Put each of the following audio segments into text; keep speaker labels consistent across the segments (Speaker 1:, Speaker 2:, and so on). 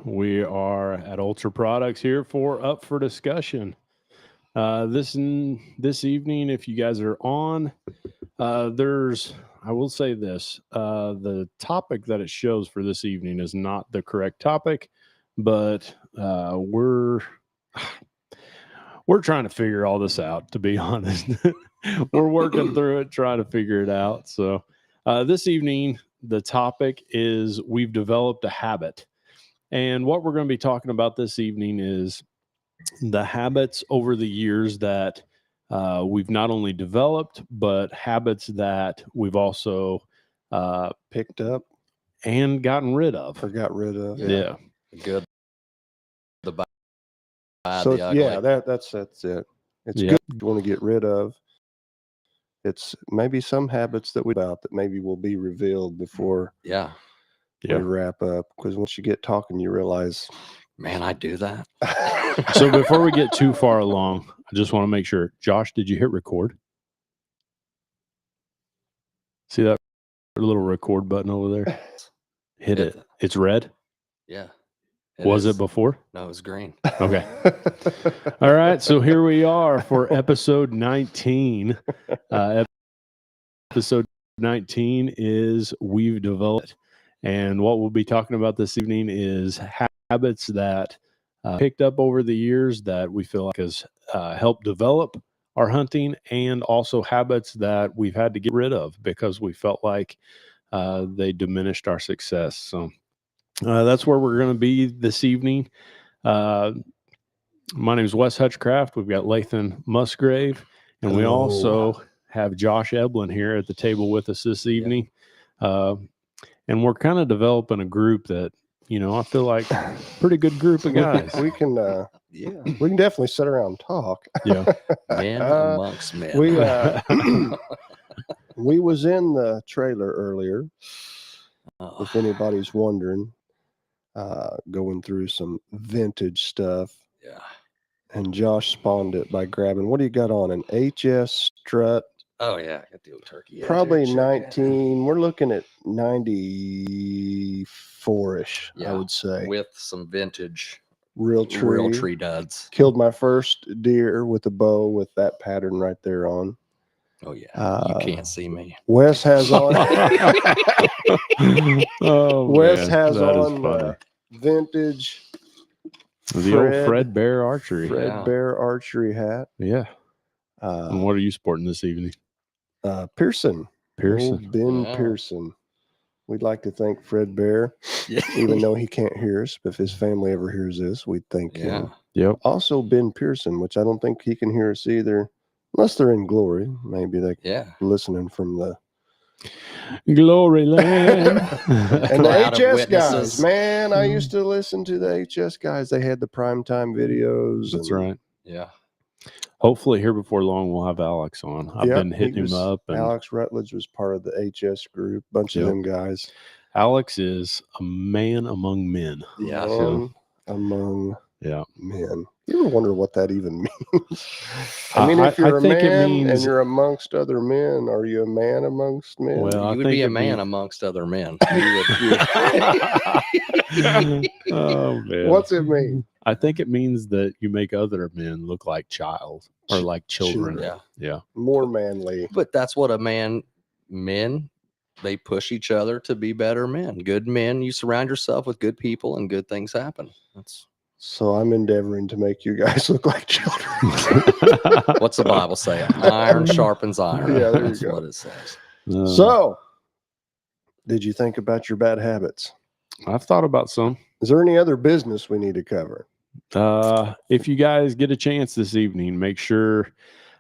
Speaker 1: We are at Ultra Products here for Up for Discussion. This evening, if you guys are on, I will say this: the topic that it shows for this evening is not the correct topic, but we're trying to figure all this out. To be honest, we're working through it, trying to figure it out. So this evening, the topic is we've developed a habit. And what we're going to be talking about this evening is the habits over the years that we've not only developed, but habits that we've also
Speaker 2: picked up
Speaker 1: and gotten rid of.
Speaker 2: or got rid of.
Speaker 1: Yeah.
Speaker 3: The good, the bad,
Speaker 2: So
Speaker 3: the ugly.
Speaker 2: yeah, that's it. It's
Speaker 1: Yeah.
Speaker 2: good you want to get rid of. It's maybe some habits that we about that maybe will be revealed before
Speaker 3: Yeah.
Speaker 2: we wrap up. Because once you get talking, you realize,
Speaker 3: Man, I do that.
Speaker 1: So before we get too far along, I just want to make sure. Josh, did you hit record? See that little record button over there? Hit it. It's red.
Speaker 3: Yeah.
Speaker 1: Was
Speaker 3: is.
Speaker 1: it before?
Speaker 3: No, it was green.
Speaker 1: Okay. All right. So here we are for episode 19. Episode 19 is We've Developed. And what we'll be talking about this evening is habits that picked up over the years that we feel like has helped develop our hunting, and also habits that we've had to get rid of because we felt like they diminished our success. So that's where we're going to be this evening. My name is Wes Hutchcraft. We've got Lathan Musgrave, and we also have Josh Eblin here at the table with us this evening. And we're kind of developing a group that, I feel like pretty good group of guys.
Speaker 2: we can definitely sit around and talk.
Speaker 1: Yeah.
Speaker 3: Men amongst men.
Speaker 2: We was in the trailer earlier,
Speaker 3: Oh,
Speaker 2: if anybody's wondering, going through some vintage stuff.
Speaker 3: yeah.
Speaker 2: And Josh spawned it by grabbing, what do you got on? An HS strut,
Speaker 3: Oh, yeah. I got the old turkey. Yeah,
Speaker 2: probably
Speaker 3: dude, check
Speaker 2: 19. We're looking at 94-ish,
Speaker 3: Yeah,
Speaker 2: I would say.
Speaker 3: with some vintage
Speaker 2: Real
Speaker 3: tree duds.
Speaker 2: Killed my first deer with a bow with that pattern right there on.
Speaker 3: Oh, yeah. You can't see me.
Speaker 2: Wes has on. Wes has
Speaker 1: that is
Speaker 2: on
Speaker 1: funny.
Speaker 2: vintage
Speaker 1: The old Fred Bear archery.
Speaker 2: Fred Bear archery hat.
Speaker 1: Yeah. And what are you sporting this evening?
Speaker 2: Pearson.
Speaker 1: Pearson.
Speaker 2: Old Ben
Speaker 3: Yeah.
Speaker 2: Pearson. We'd like to thank Fred Bear,
Speaker 3: Yeah.
Speaker 2: even though he can't hear us. But if his family ever hears this, we'd thank
Speaker 3: Yeah.
Speaker 2: him.
Speaker 1: Yep.
Speaker 2: Also, Ben Pearson, which I don't think he can hear us either, unless they're in glory. Maybe they're
Speaker 3: Yeah.
Speaker 2: listening from the
Speaker 1: Glory land.
Speaker 2: and the
Speaker 3: Cloud of
Speaker 2: HS guys.
Speaker 3: witnesses.
Speaker 2: Man, I used to listen to the HS guys. They had the primetime videos.
Speaker 1: That's
Speaker 2: and-
Speaker 1: right.
Speaker 3: Yeah.
Speaker 1: Hopefully here before long we'll have Alex on. I've
Speaker 2: Yep,
Speaker 1: been hitting
Speaker 2: he was-
Speaker 1: him up, and
Speaker 2: Alex Rutledge was part of the HS group. Bunch of
Speaker 1: Yep.
Speaker 2: them guys.
Speaker 1: Alex is a man among men.
Speaker 3: Yeah.
Speaker 2: Man among
Speaker 1: Yeah.
Speaker 2: men. You ever wonder what that even means? I mean, if
Speaker 1: I
Speaker 2: you're a
Speaker 1: think it
Speaker 2: man
Speaker 1: means-
Speaker 2: and you're amongst other men, are you a man amongst men?
Speaker 1: Well, I
Speaker 3: You would
Speaker 1: think
Speaker 3: be a
Speaker 1: it
Speaker 3: man
Speaker 1: means-
Speaker 3: amongst other men.
Speaker 1: Oh man.
Speaker 2: What's it mean?
Speaker 1: I think it means that you make other men look like child or like children.
Speaker 3: Yeah.
Speaker 1: Yeah.
Speaker 2: More manly.
Speaker 3: But that's what men, they push each other to be better men. Good men, you surround yourself with good people and good things happen. That's
Speaker 2: So I'm endeavoring to make you guys look like children.
Speaker 3: what's the Bible say? Iron sharpens iron.
Speaker 2: Yeah, there you
Speaker 3: That's
Speaker 2: go.
Speaker 3: what it says.
Speaker 2: So, did you think about your bad habits?
Speaker 1: I've thought about some.
Speaker 2: Is there any other business we need to cover?
Speaker 1: If you guys get a chance this evening, make sure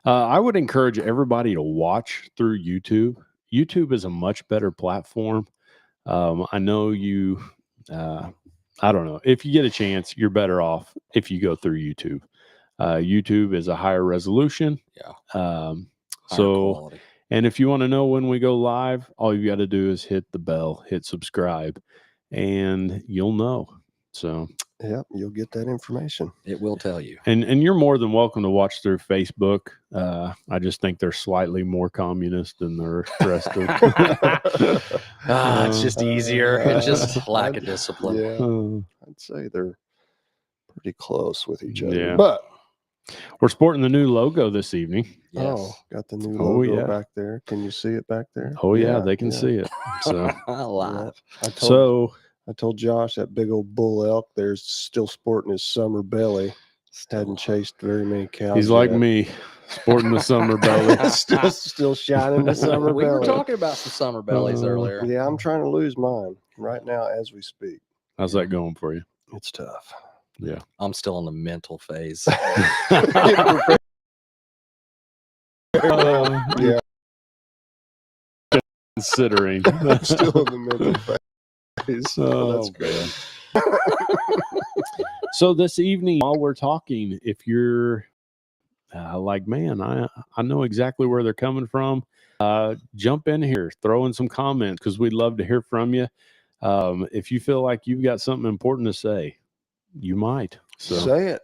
Speaker 1: I would encourage everybody to watch through YouTube. YouTube is a much better platform. I know you, I don't know, if you get a chance, you're better off if you go through YouTube. YouTube is a higher resolution.
Speaker 3: Yeah.
Speaker 1: Higher
Speaker 3: Higher quality.
Speaker 1: and if you want to know when we go live, all you got to do is hit the bell, hit subscribe, and you'll know. So,
Speaker 2: Yep, you'll get that information.
Speaker 3: It will tell you.
Speaker 1: and you're more than welcome to watch through Facebook. I just think they're slightly more communist than the rest of.
Speaker 3: It's just easier. It's just lack of discipline.
Speaker 2: Yeah, I'd say they're pretty close with each other.
Speaker 1: Yeah.
Speaker 2: But
Speaker 1: We're sporting the new logo this evening.
Speaker 2: oh, got the new
Speaker 1: Oh,
Speaker 2: logo
Speaker 1: yeah.
Speaker 2: back there. Can you see it back there?
Speaker 1: Oh yeah, they can see it. So
Speaker 3: Live.
Speaker 2: I told Josh that big old bull elk there's still sporting his summer belly. Hadn't chased very many cows.
Speaker 1: he's like
Speaker 2: yet.
Speaker 1: me, sporting the summer belly.
Speaker 2: still shining the summer
Speaker 3: We were
Speaker 2: belly.
Speaker 3: talking about some summer bellies earlier.
Speaker 2: Yeah, I'm trying to lose mine right now as we speak.
Speaker 1: How's that going for you?
Speaker 2: It's tough.
Speaker 1: Yeah.
Speaker 3: I'm still in the mental phase.
Speaker 2: Yeah,
Speaker 1: Considering.
Speaker 2: still in the mental phase. So
Speaker 1: Oh,
Speaker 2: that's great.
Speaker 1: So this evening, while we're talking, if you're like, man, I know exactly where they're coming from, jump in here, throw in some comments because we'd love to hear from you. If you feel like you've got something important to say, you might. So,
Speaker 2: Say it.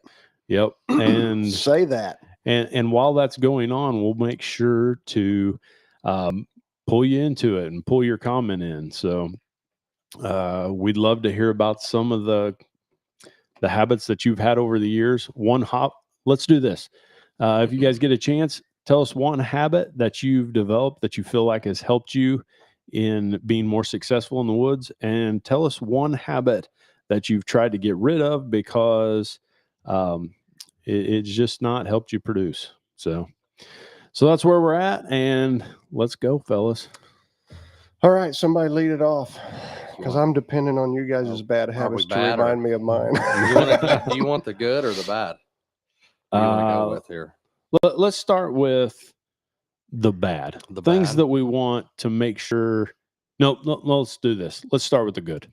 Speaker 1: yep. And
Speaker 2: Say that.
Speaker 1: and while that's going on, we'll make sure to pull you into it and pull your comment in. So we'd love to hear about some of the habits that you've had over the years. Let's do this. If you guys get a chance, tell us one habit that you've developed that you feel like has helped you in being more successful in the woods, and tell us one habit that you've tried to get rid of because it's just not helped you produce. So that's where we're at, and let's go, fellas.
Speaker 2: All right, somebody lead it off because I'm depending on you guys' bad
Speaker 3: we
Speaker 2: habits to
Speaker 3: bad or-
Speaker 2: remind me of mine.
Speaker 3: Do you want the good or the bad? What do you want to go with here?
Speaker 1: Let's start with the bad.
Speaker 3: The
Speaker 1: Things
Speaker 3: bad?
Speaker 1: that we want to make sure. No, let's do this. Let's start with the good.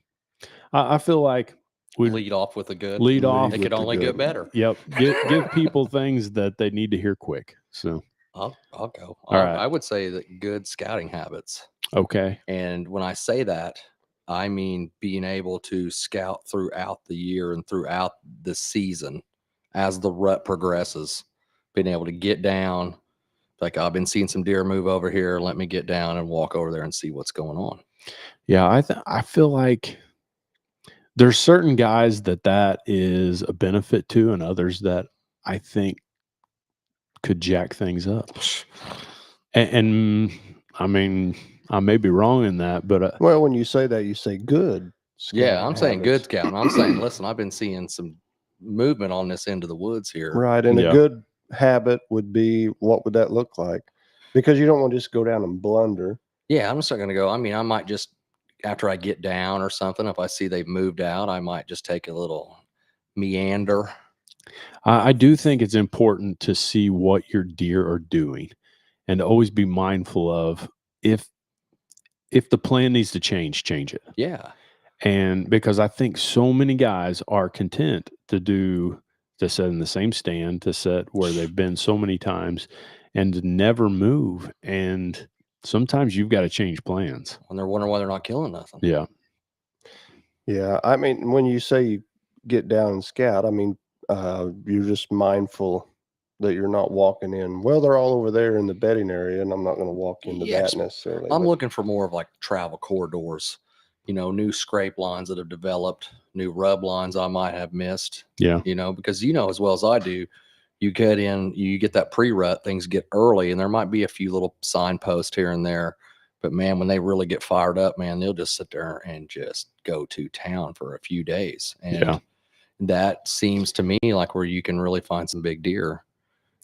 Speaker 1: I feel like we
Speaker 3: Lead off with the good.
Speaker 1: lead off.
Speaker 3: It
Speaker 2: with
Speaker 3: could
Speaker 2: the
Speaker 3: only
Speaker 2: good.
Speaker 3: get better.
Speaker 1: Yep. Give people things that they need to hear quick. So,
Speaker 3: I'll go.
Speaker 1: All right.
Speaker 3: I would say that good scouting habits.
Speaker 1: okay.
Speaker 3: And when I say that, I mean being able to scout throughout the year and throughout the season as the rut progresses, being able to get down. Like, I've been seeing some deer move over here. Let me get down and walk over there and see what's going on.
Speaker 1: Yeah. I feel like there's certain guys that is a benefit to, and others that I think could jack things up. And I mean, I may be wrong in that, but
Speaker 2: Well, when you say that, you say good.
Speaker 3: Yeah,
Speaker 2: scouting
Speaker 3: I'm saying good
Speaker 2: habits.
Speaker 3: scouting. I'm saying, listen, I've been seeing some movement on this end of the woods here.
Speaker 2: Right. And
Speaker 1: Yeah.
Speaker 2: a good habit would be, what would that look like? Because you don't want to just go down and blunder.
Speaker 3: Yeah, I'm just not going to go. I mean, I might just, after I get down or something, if I see they've moved out, I might just take a little meander.
Speaker 1: I do think it's important to see what your deer are doing and to always be mindful of if the plan needs to change it.
Speaker 3: Yeah.
Speaker 1: And because I think so many guys are content to sit in the same stand, to sit where they've been so many times and to never move. And sometimes you've got to change plans.
Speaker 3: When they're wondering why they're not killing nothing.
Speaker 1: Yeah.
Speaker 2: Yeah. I mean, when you say you get down and scout, I mean, you're just mindful that you're not walking in. Well, they're all over there in the bedding area, and I'm not going to walk into
Speaker 3: Yes.
Speaker 2: that necessarily.
Speaker 3: I'm
Speaker 2: but-
Speaker 3: looking for more of like travel corridors, new scrape lines that have developed, new rub lines I might have missed,
Speaker 1: Yeah.
Speaker 3: because as well as I do, you get in, you get that pre-rut, things get early, and there might be a few little signposts here and there. But man, when they really get fired up, man, they'll just sit there and just go to town for a few days. And
Speaker 1: Yeah.
Speaker 3: that seems to me like where you can really find some big deer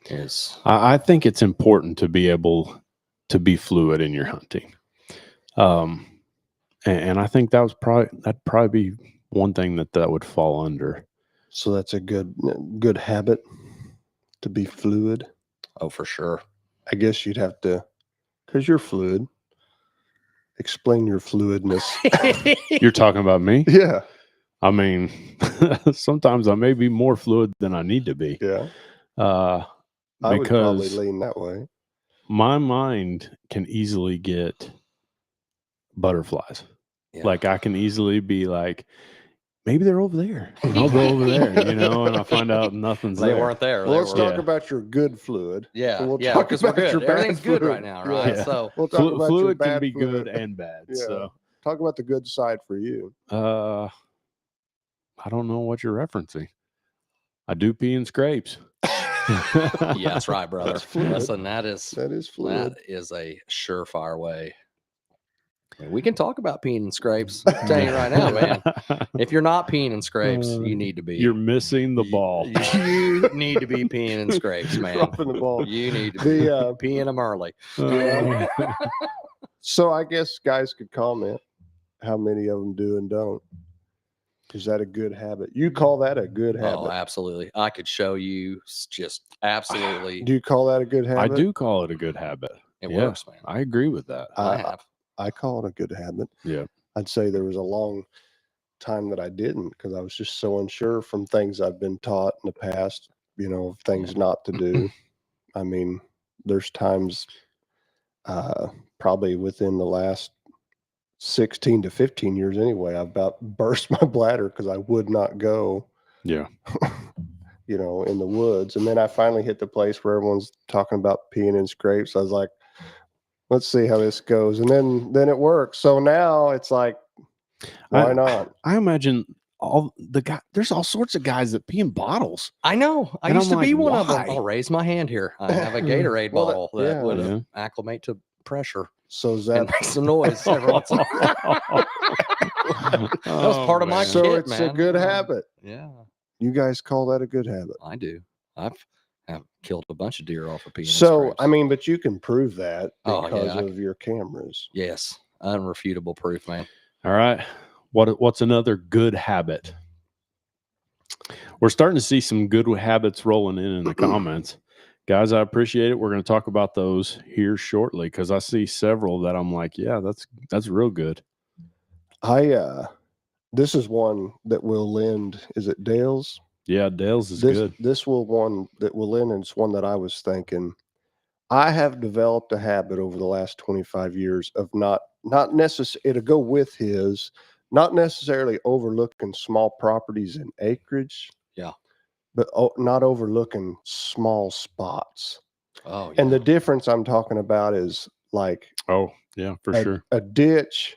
Speaker 3: is.
Speaker 1: I think it's important to be able to be fluid in your hunting. And I think that'd probably be one thing that would fall under.
Speaker 2: So that's a good habit to be fluid.
Speaker 3: Oh, for sure.
Speaker 2: I guess you'd have to, because you're fluid. Explain your fluidness.
Speaker 1: You're talking about me?
Speaker 2: Yeah.
Speaker 1: I mean, sometimes I may be more fluid than I need to be.
Speaker 2: Yeah. I would probably
Speaker 1: Because
Speaker 2: lean that way.
Speaker 1: my mind can easily get butterflies.
Speaker 3: Yeah.
Speaker 1: Like I can easily be like, maybe they're over there. And I'll go over there, and I find out nothing's
Speaker 3: They
Speaker 1: there.
Speaker 3: weren't there.
Speaker 2: Well,
Speaker 3: They
Speaker 2: let's
Speaker 3: were-
Speaker 2: talk
Speaker 1: Yeah.
Speaker 2: about your good fluid.
Speaker 3: Yeah,
Speaker 2: and we'll
Speaker 3: yeah,
Speaker 2: talk
Speaker 3: because we're
Speaker 2: about your
Speaker 3: good.
Speaker 2: bad
Speaker 3: Everything's good
Speaker 2: fluid.
Speaker 3: right now, right?
Speaker 1: Yeah.
Speaker 3: So
Speaker 2: We'll talk about your
Speaker 1: Fluid can
Speaker 2: bad
Speaker 1: be
Speaker 2: fluid.
Speaker 1: good and bad.
Speaker 2: Yeah.
Speaker 1: So,
Speaker 2: Talk about the good side for you.
Speaker 1: I don't know what you're referencing. I do pee in scrapes.
Speaker 3: Yeah, that's right, brother.
Speaker 2: That's fluid.
Speaker 3: Listen,
Speaker 2: That is
Speaker 3: that
Speaker 2: fluid.
Speaker 3: is a surefire way. I mean, we can talk about peeing in scrapes. I'm telling you right now, man. If you're not peeing in scrapes, you need to be.
Speaker 1: You're missing the ball.
Speaker 3: You need to be peeing in scrapes,
Speaker 2: You're
Speaker 3: man.
Speaker 2: dropping the ball.
Speaker 3: You need to be
Speaker 2: The
Speaker 3: peeing them early.
Speaker 2: so I guess guys could comment how many of them do and don't. Is that a good habit? You call that a good habit?
Speaker 3: Oh, absolutely. I could show you just absolutely.
Speaker 2: Do you call that a good
Speaker 1: I
Speaker 2: habit?
Speaker 1: do call it a good habit.
Speaker 3: It
Speaker 1: yeah.
Speaker 3: works, man.
Speaker 1: I agree with that.
Speaker 3: I have.
Speaker 2: I call it a good habit.
Speaker 1: Yeah.
Speaker 2: I'd say there was a long time that I didn't because I was just so unsure from things I've been taught in the past, things not to do. I mean, there's times probably within the last 16 to 15 years anyway, I've about burst my bladder because I would not go,
Speaker 1: Yeah.
Speaker 2: in the woods. And then I finally hit the place where everyone's talking about peeing in scrapes. I was like, let's see how this goes. And then it works. So now it's like, why not?
Speaker 1: I imagine there's all sorts of guys that pee in bottles.
Speaker 3: I know. I
Speaker 1: And
Speaker 3: used
Speaker 1: I'm
Speaker 3: to be
Speaker 1: like,
Speaker 3: one of them.
Speaker 1: why?
Speaker 3: I'll raise my hand here. I have a Gatorade
Speaker 2: Well,
Speaker 3: bottle that would
Speaker 1: Yeah.
Speaker 3: acclimate to pressure
Speaker 2: So is
Speaker 3: and
Speaker 2: that
Speaker 3: make some noise every once in a while. That was part of my
Speaker 2: so
Speaker 3: kit,
Speaker 2: it's a
Speaker 3: man.
Speaker 2: good habit.
Speaker 3: Yeah,
Speaker 2: You guys call that a good habit?
Speaker 3: I do. I've killed a bunch of deer off of peeing. in
Speaker 2: So
Speaker 3: scrapes.
Speaker 2: I mean, but you can prove that
Speaker 3: Oh,
Speaker 2: because
Speaker 3: yeah.
Speaker 2: of your cameras.
Speaker 3: Yes, unrefutable proof, man.
Speaker 1: All right. What's another good habit? We're starting to see some good habits rolling in the comments. Guys, I appreciate it. We're going to talk about those here shortly because I see several that I'm like, yeah, that's real good.
Speaker 2: This is one that will lend. Is it Dale's?
Speaker 1: Yeah, Dale's is good.
Speaker 2: This one that will lend, and it's one that I was thinking. I have developed a habit over the last 25 years of not necessarily to go with his, not necessarily overlooking small properties and acreage.
Speaker 3: Yeah.
Speaker 2: But not overlooking small spots.
Speaker 3: Oh, yeah.
Speaker 2: And the difference I'm talking about is like
Speaker 1: Oh, yeah, for sure.
Speaker 2: a ditch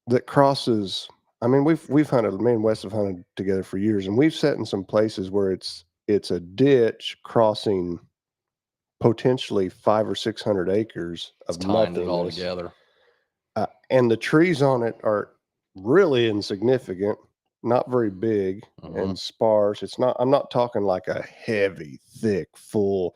Speaker 2: that crosses. I mean, we've hunted. Me and Wes have hunted together for years, and we've sat in some places where it's a ditch crossing potentially 500 or 600 acres of
Speaker 3: It's tying it all
Speaker 2: nothingness.
Speaker 3: together.
Speaker 2: And the trees on it are really insignificant, not very big
Speaker 3: Mhm.
Speaker 2: and sparse. I'm not talking like a heavy, thick, full,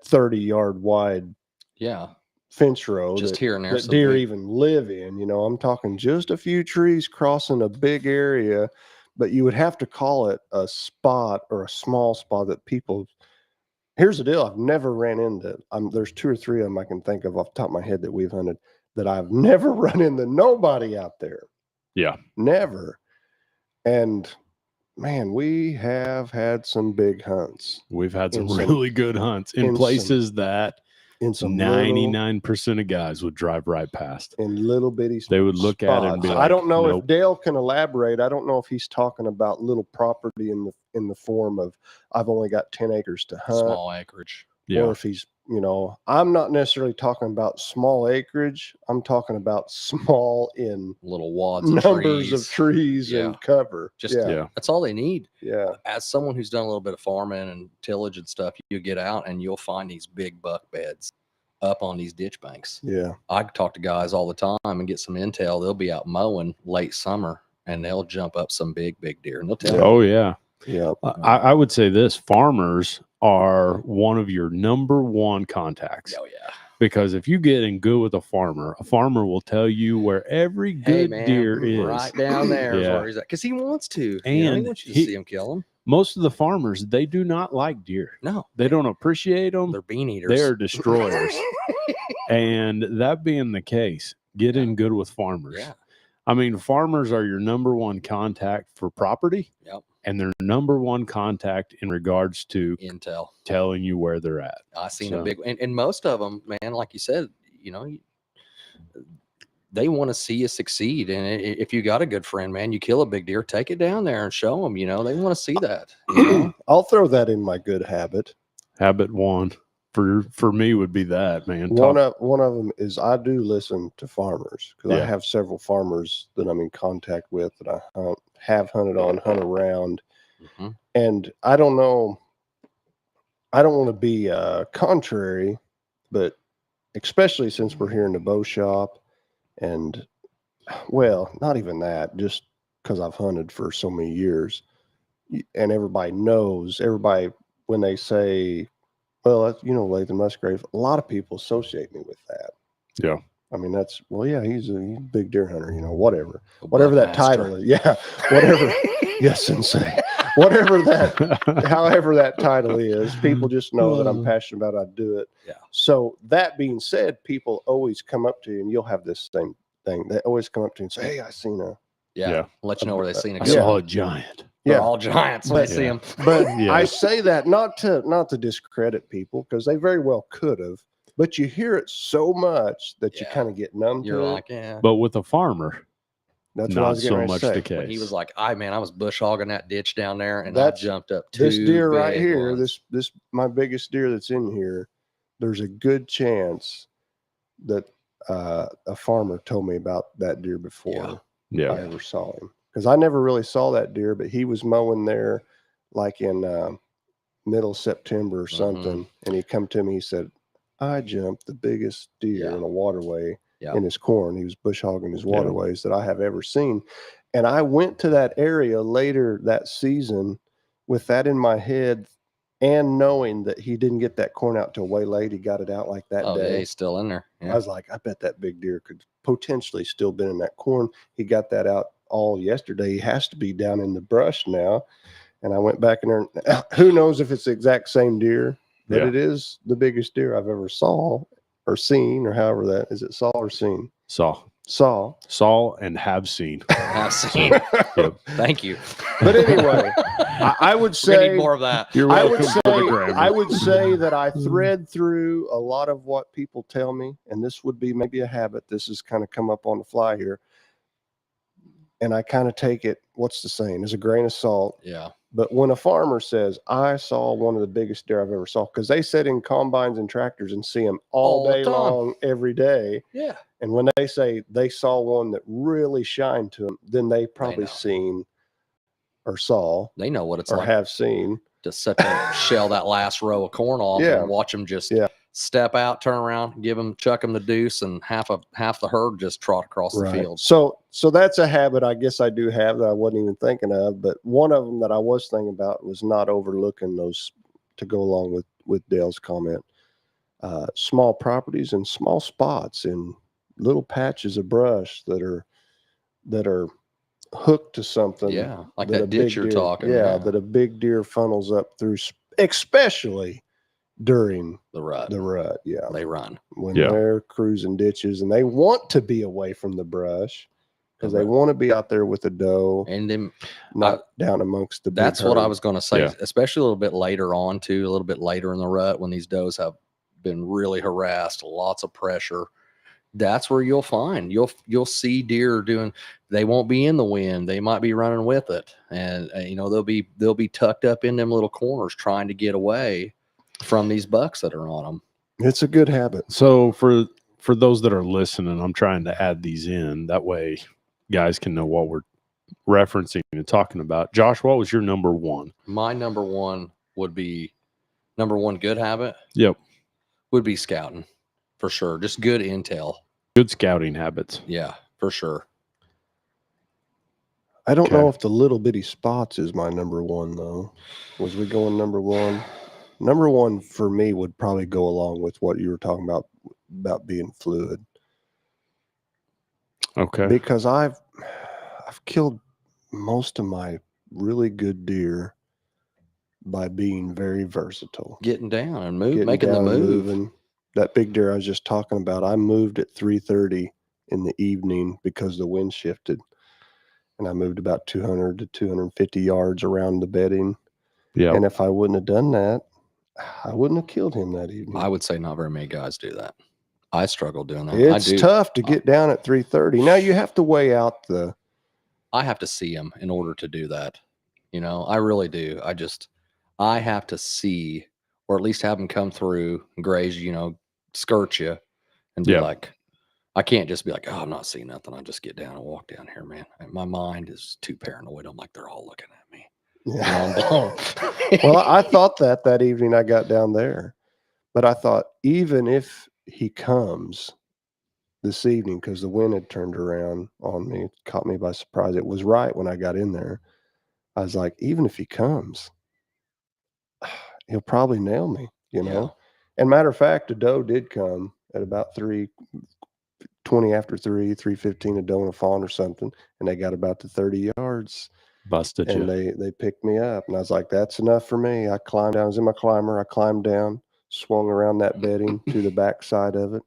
Speaker 2: 30-yard wide
Speaker 3: Yeah,
Speaker 2: fence row
Speaker 3: just
Speaker 2: that,
Speaker 3: here and there.
Speaker 2: that
Speaker 3: some
Speaker 2: deer
Speaker 3: big-
Speaker 2: even live in. I'm talking just a few trees crossing a big area, but you would have to call it a spot or a small spot that people. Here's the deal: I've never ran into. There's 2 or 3 of them I can think of off the top of my head that we've hunted that I've never run into nobody out there.
Speaker 1: Yeah.
Speaker 2: Never. And man, we have had some big hunts
Speaker 1: We've had some
Speaker 2: in some-
Speaker 1: really good hunts
Speaker 2: in
Speaker 1: in
Speaker 2: some
Speaker 1: places that
Speaker 2: in some
Speaker 1: 99% of guys would drive right past.
Speaker 2: in little bitty.
Speaker 1: They would look at it and be
Speaker 2: spots.
Speaker 1: like,
Speaker 2: I don't know
Speaker 1: nope.
Speaker 2: if Dale can elaborate. I don't know if he's talking about little property in the form of I've only got 10 acres to hunt,
Speaker 3: small acreage.
Speaker 1: Yeah.
Speaker 2: or if he's I'm not necessarily talking about small acreage. I'm talking about small in
Speaker 3: Little wads of
Speaker 2: numbers
Speaker 3: trees.
Speaker 2: of trees
Speaker 3: Yeah.
Speaker 2: and cover.
Speaker 3: Just
Speaker 1: Yeah.
Speaker 3: That's all they need.
Speaker 2: Yeah.
Speaker 3: As someone who's done a little bit of farming and tillage and stuff, you get out and you'll find these big buck beds up on these ditch banks.
Speaker 2: Yeah.
Speaker 3: I talk to guys all the time and get some intel. They'll be out mowing late summer and they'll jump up some big deer and they'll tell you.
Speaker 1: Oh, yeah.
Speaker 2: Yeah.
Speaker 1: I would say this: farmers are one of your number one contacts.
Speaker 3: Oh yeah.
Speaker 1: Because if you get in good with a farmer will tell you where every
Speaker 3: Hey
Speaker 1: good
Speaker 3: man,
Speaker 1: deer is.
Speaker 3: right down there is
Speaker 1: Yeah.
Speaker 3: where he's at. Because he wants to.
Speaker 1: And
Speaker 3: he wants you to see him kill him.
Speaker 1: Most of the farmers, they do not like deer.
Speaker 3: No.
Speaker 1: They don't appreciate them.
Speaker 3: They're bean eaters.
Speaker 1: They're destroyers. And that being the case, get in good with farmers.
Speaker 3: Yeah.
Speaker 1: I mean, farmers are your number one contact for property.
Speaker 3: Yep.
Speaker 1: And their number one contact in regards to
Speaker 3: Intel.
Speaker 1: telling you where they're at.
Speaker 3: I seen
Speaker 1: So-
Speaker 3: a big and most of them, man, like you said, they want to see you succeed. And if you got a good friend, man, you kill a big deer, take it down there and show them. They want to see that.
Speaker 2: I'll throw that in my good habit.
Speaker 1: Habit one for me would be that, man.
Speaker 2: One of them is I do listen to farmers because
Speaker 1: Yeah.
Speaker 2: I have several farmers that I'm in contact with that I have hunted on, hunt around,
Speaker 3: Mhm.
Speaker 2: and I don't know. I don't want to be contrary, but especially since we're here in the bow shop, and well, not even that, just because I've hunted for so many years, and everybody knows. Everybody when they say, "Well, that's, Latham Musgrave," a lot of people associate me with that.
Speaker 1: Yeah.
Speaker 2: I mean, that's he's a big deer hunter, whatever
Speaker 3: Buck
Speaker 2: that
Speaker 3: master.
Speaker 2: title is. Yeah, whatever. Yes, sensei. Whatever that, however that title is, people just know that I'm passionate about it. I do it.
Speaker 3: Yeah.
Speaker 2: So that being said, people always come up to you, and you'll have this same thing. They always come up to you and say, "Hey, I seen a."
Speaker 3: Yeah.
Speaker 1: Yeah.
Speaker 3: Let you know where they seen a
Speaker 1: I
Speaker 3: good
Speaker 1: saw
Speaker 3: one.
Speaker 1: a giant.
Speaker 3: They're
Speaker 2: Yeah.
Speaker 3: all giants when
Speaker 2: But-
Speaker 3: I see them.
Speaker 2: But
Speaker 1: Yeah.
Speaker 2: I say that not to discredit people because they very well could have. But you hear it so much that you
Speaker 3: Yeah.
Speaker 2: kind of get numb
Speaker 3: You're
Speaker 2: to it.
Speaker 3: like, yeah.
Speaker 1: But with a farmer,
Speaker 2: That's what I
Speaker 1: not
Speaker 2: was getting
Speaker 1: so
Speaker 2: ready to
Speaker 1: much
Speaker 2: say.
Speaker 1: the case.
Speaker 3: When he was like, I was bush hogging that ditch down there, and
Speaker 2: That's-
Speaker 3: I jumped up two
Speaker 2: This deer right
Speaker 3: big
Speaker 2: here,
Speaker 3: ones.
Speaker 2: this my biggest deer that's in here, there's a good chance that a farmer told me about that deer before
Speaker 1: yeah.
Speaker 2: I ever saw him. Because I never really saw that deer, but he was mowing there like in middle September or something. And he come to me, he said, I jumped the biggest deer
Speaker 3: Yeah.
Speaker 2: in a waterway
Speaker 3: Yeah.
Speaker 2: in his corn. He was bush hogging his waterways that I have ever seen. And I went to that area later that season with that in my head and knowing that he didn't get that corn out till way late. He got it out like that
Speaker 3: Oh, yeah,
Speaker 2: day.
Speaker 3: he's still in there.
Speaker 2: I
Speaker 3: Yeah.
Speaker 2: was like, I bet that big deer could potentially still been in that corn. He got that out all yesterday. He has to be down in the brush now. And I went back in there. And, who knows if it's the exact same deer, but
Speaker 1: Yeah.
Speaker 2: it is the biggest deer I've ever saw or seen, or however that is. It saw or seen? Saw.
Speaker 1: And have seen.
Speaker 3: I've seen.
Speaker 1: Yep.
Speaker 3: Thank you.
Speaker 2: But anyway, I would
Speaker 3: We
Speaker 2: say
Speaker 3: need more of that.
Speaker 1: You're
Speaker 2: I
Speaker 1: welcome
Speaker 2: would
Speaker 1: for the
Speaker 2: say
Speaker 1: grammar.
Speaker 2: I would say that I thread through a lot of what people tell me, and this would be maybe a habit. This has kind of come up on the fly here, and I kind of take it. What's the saying? As a grain of salt.
Speaker 3: Yeah.
Speaker 2: But when a farmer says, "I saw one of the biggest deer I've ever saw," because they sit in combines and tractors and see them all
Speaker 3: All the
Speaker 2: day
Speaker 3: time.
Speaker 2: long, every day.
Speaker 3: Yeah.
Speaker 2: And when they say they saw one that really shined to them, then they probably
Speaker 3: know.
Speaker 2: seen or saw
Speaker 3: They know what it's
Speaker 2: or
Speaker 3: like
Speaker 2: have seen.
Speaker 3: to sit there and shell that last row of corn off
Speaker 2: Yeah.
Speaker 3: and watch them just
Speaker 2: Yeah.
Speaker 3: step out, turn around, chuck them the deuce, and half the herd just trot across the field.
Speaker 2: So that's a habit I guess I do have that I wasn't even thinking of. But one of them that I was thinking about was not overlooking those, to go along with Dale's comment. Small properties and small spots in little patches of brush that are hooked to something.
Speaker 3: Yeah, like
Speaker 2: that a
Speaker 3: that ditch
Speaker 2: big
Speaker 3: you're
Speaker 2: deer-
Speaker 3: talking.
Speaker 2: Yeah, that a big deer funnels up through, especially during
Speaker 3: the rut.
Speaker 2: the rut. Yeah,
Speaker 3: They run.
Speaker 2: when
Speaker 1: Yeah.
Speaker 2: they're cruising ditches and they want to be away from the brush because
Speaker 3: The
Speaker 2: they
Speaker 3: rut.
Speaker 2: want to be out there with the doe,
Speaker 3: And then
Speaker 2: not down amongst the big
Speaker 3: that's what I
Speaker 2: herd.
Speaker 3: was going to say,
Speaker 1: Yeah.
Speaker 3: especially a little bit later on too, a little bit later in the rut when these does have been really harassed, lots of pressure. That's where you'll you'll see deer doing. They won't be in the wind. They might be running with it, and they'll be tucked up in them little corners trying to get away from these bucks that are on them.
Speaker 2: It's a good habit.
Speaker 1: So for those that are listening, I'm trying to add these in. That way guys can know what we're referencing and talking about. Josh, what was your number one?
Speaker 3: My number one good habit
Speaker 1: Yep.
Speaker 3: would be scouting for sure. Just good intel.
Speaker 1: Good scouting habits.
Speaker 3: Yeah, for sure.
Speaker 2: I don't
Speaker 1: Okay.
Speaker 2: know if the little bitty spots is my number one though. Was we going number one? Number one for me would probably go along with what you were talking about being fluid.
Speaker 1: Okay.
Speaker 2: Because I've killed most of my really good deer by being very versatile.
Speaker 3: Getting down and
Speaker 2: Getting
Speaker 3: making the
Speaker 2: down and
Speaker 3: move.
Speaker 2: moving. That big deer I was just talking about, I moved at 3:30 in the evening because the wind shifted. And I moved about 200 to 250 yards around the bedding.
Speaker 1: Yeah.
Speaker 2: And if I wouldn't have done that, I wouldn't have killed him that evening.
Speaker 3: I would say not very many guys do that. I struggle doing that.
Speaker 2: It's
Speaker 3: I do.
Speaker 2: tough to get down at 3:30. Now you have to weigh out
Speaker 3: I have to see them in order to do that. I really do. I have to see or at least have them come through and graze, skirt you, and be
Speaker 1: Yeah.
Speaker 3: like, I can't just be like, oh, I'm not seeing nothing. I just get down and walk down here, man. And my mind is too paranoid. I'm like, they're all looking at me.
Speaker 2: Yeah.
Speaker 3: I'm blown.
Speaker 2: Well, I thought that evening I got down there, but I thought even if he comes this evening, because the wind had turned around on me, it caught me by surprise. It was right when I got in there. I was like, even if he comes, he'll probably nail me,
Speaker 3: Yeah.
Speaker 2: And matter of fact, a doe did come at about 3:20 after 3:15, a doe and a fawn or something, and they got about to 30 yards.
Speaker 1: Busted
Speaker 2: And
Speaker 1: you.
Speaker 2: they picked me up, and I was like, that's enough for me. I climbed down. I was in my climber. I climbed down, swung around that bedding to the back side of it.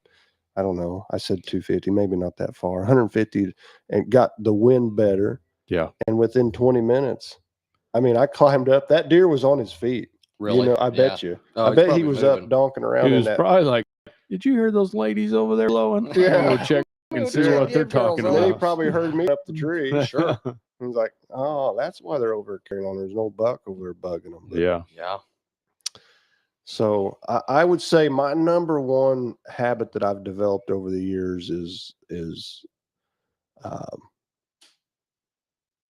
Speaker 2: I don't know. I said 250, maybe not that far, 150, and got the wind better.
Speaker 1: Yeah.
Speaker 2: And within 20 minutes, I mean, I climbed up. That deer was on his feet.
Speaker 3: Really?
Speaker 2: I bet you.
Speaker 3: Oh,
Speaker 2: I
Speaker 3: he's
Speaker 2: bet he
Speaker 3: probably
Speaker 2: was
Speaker 3: moving.
Speaker 2: up donking around
Speaker 1: He
Speaker 2: in
Speaker 1: was
Speaker 2: that.
Speaker 1: probably like, did you hear those ladies over there blowing?
Speaker 2: Yeah.
Speaker 1: Go check and see
Speaker 2: Yeah.
Speaker 1: what they're
Speaker 3: Give girls
Speaker 1: talking
Speaker 3: a-
Speaker 2: And then he
Speaker 1: about.
Speaker 2: probably heard me up the tree.
Speaker 3: Sure.
Speaker 2: He's like, oh, that's why they're over carrying on. There's no buck over there bugging them. But
Speaker 1: Yeah.
Speaker 3: Yeah.
Speaker 2: So I would say my number one habit that I've developed over the years is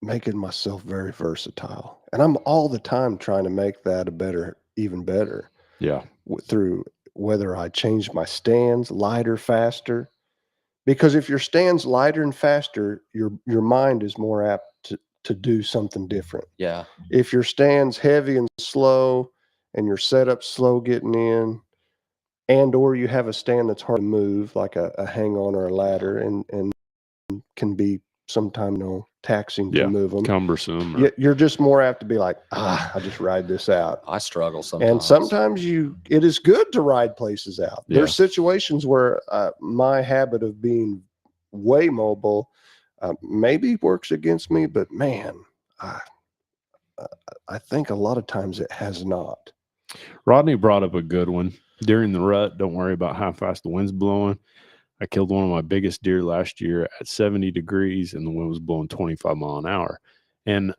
Speaker 2: making myself very versatile, and I'm all the time trying to make that even better
Speaker 1: Yeah.
Speaker 2: through whether I change my stands lighter, faster. Because if your stand's lighter and faster, your mind is more apt to do something different.
Speaker 3: Yeah.
Speaker 2: If your stand's heavy and slow and your setup slow getting in, and or you have a stand that's hard to move, like a hang on or a ladder, and can be sometimes taxing
Speaker 1: Yeah.
Speaker 2: to move them,
Speaker 1: Cumbersome. or-
Speaker 2: you're just more apt to be like, I just ride this out.
Speaker 3: I struggle sometimes.
Speaker 2: And sometimes it is good to ride places out.
Speaker 1: Yeah.
Speaker 2: There's situations where my habit of being way mobile maybe works against me, but man, I think a lot of times it has not.
Speaker 1: Rodney brought up a good one. During the rut, don't worry about how fast the wind's blowing. I killed one of my biggest deer last year at 70 degrees and the wind was blowing 25 mile an hour. And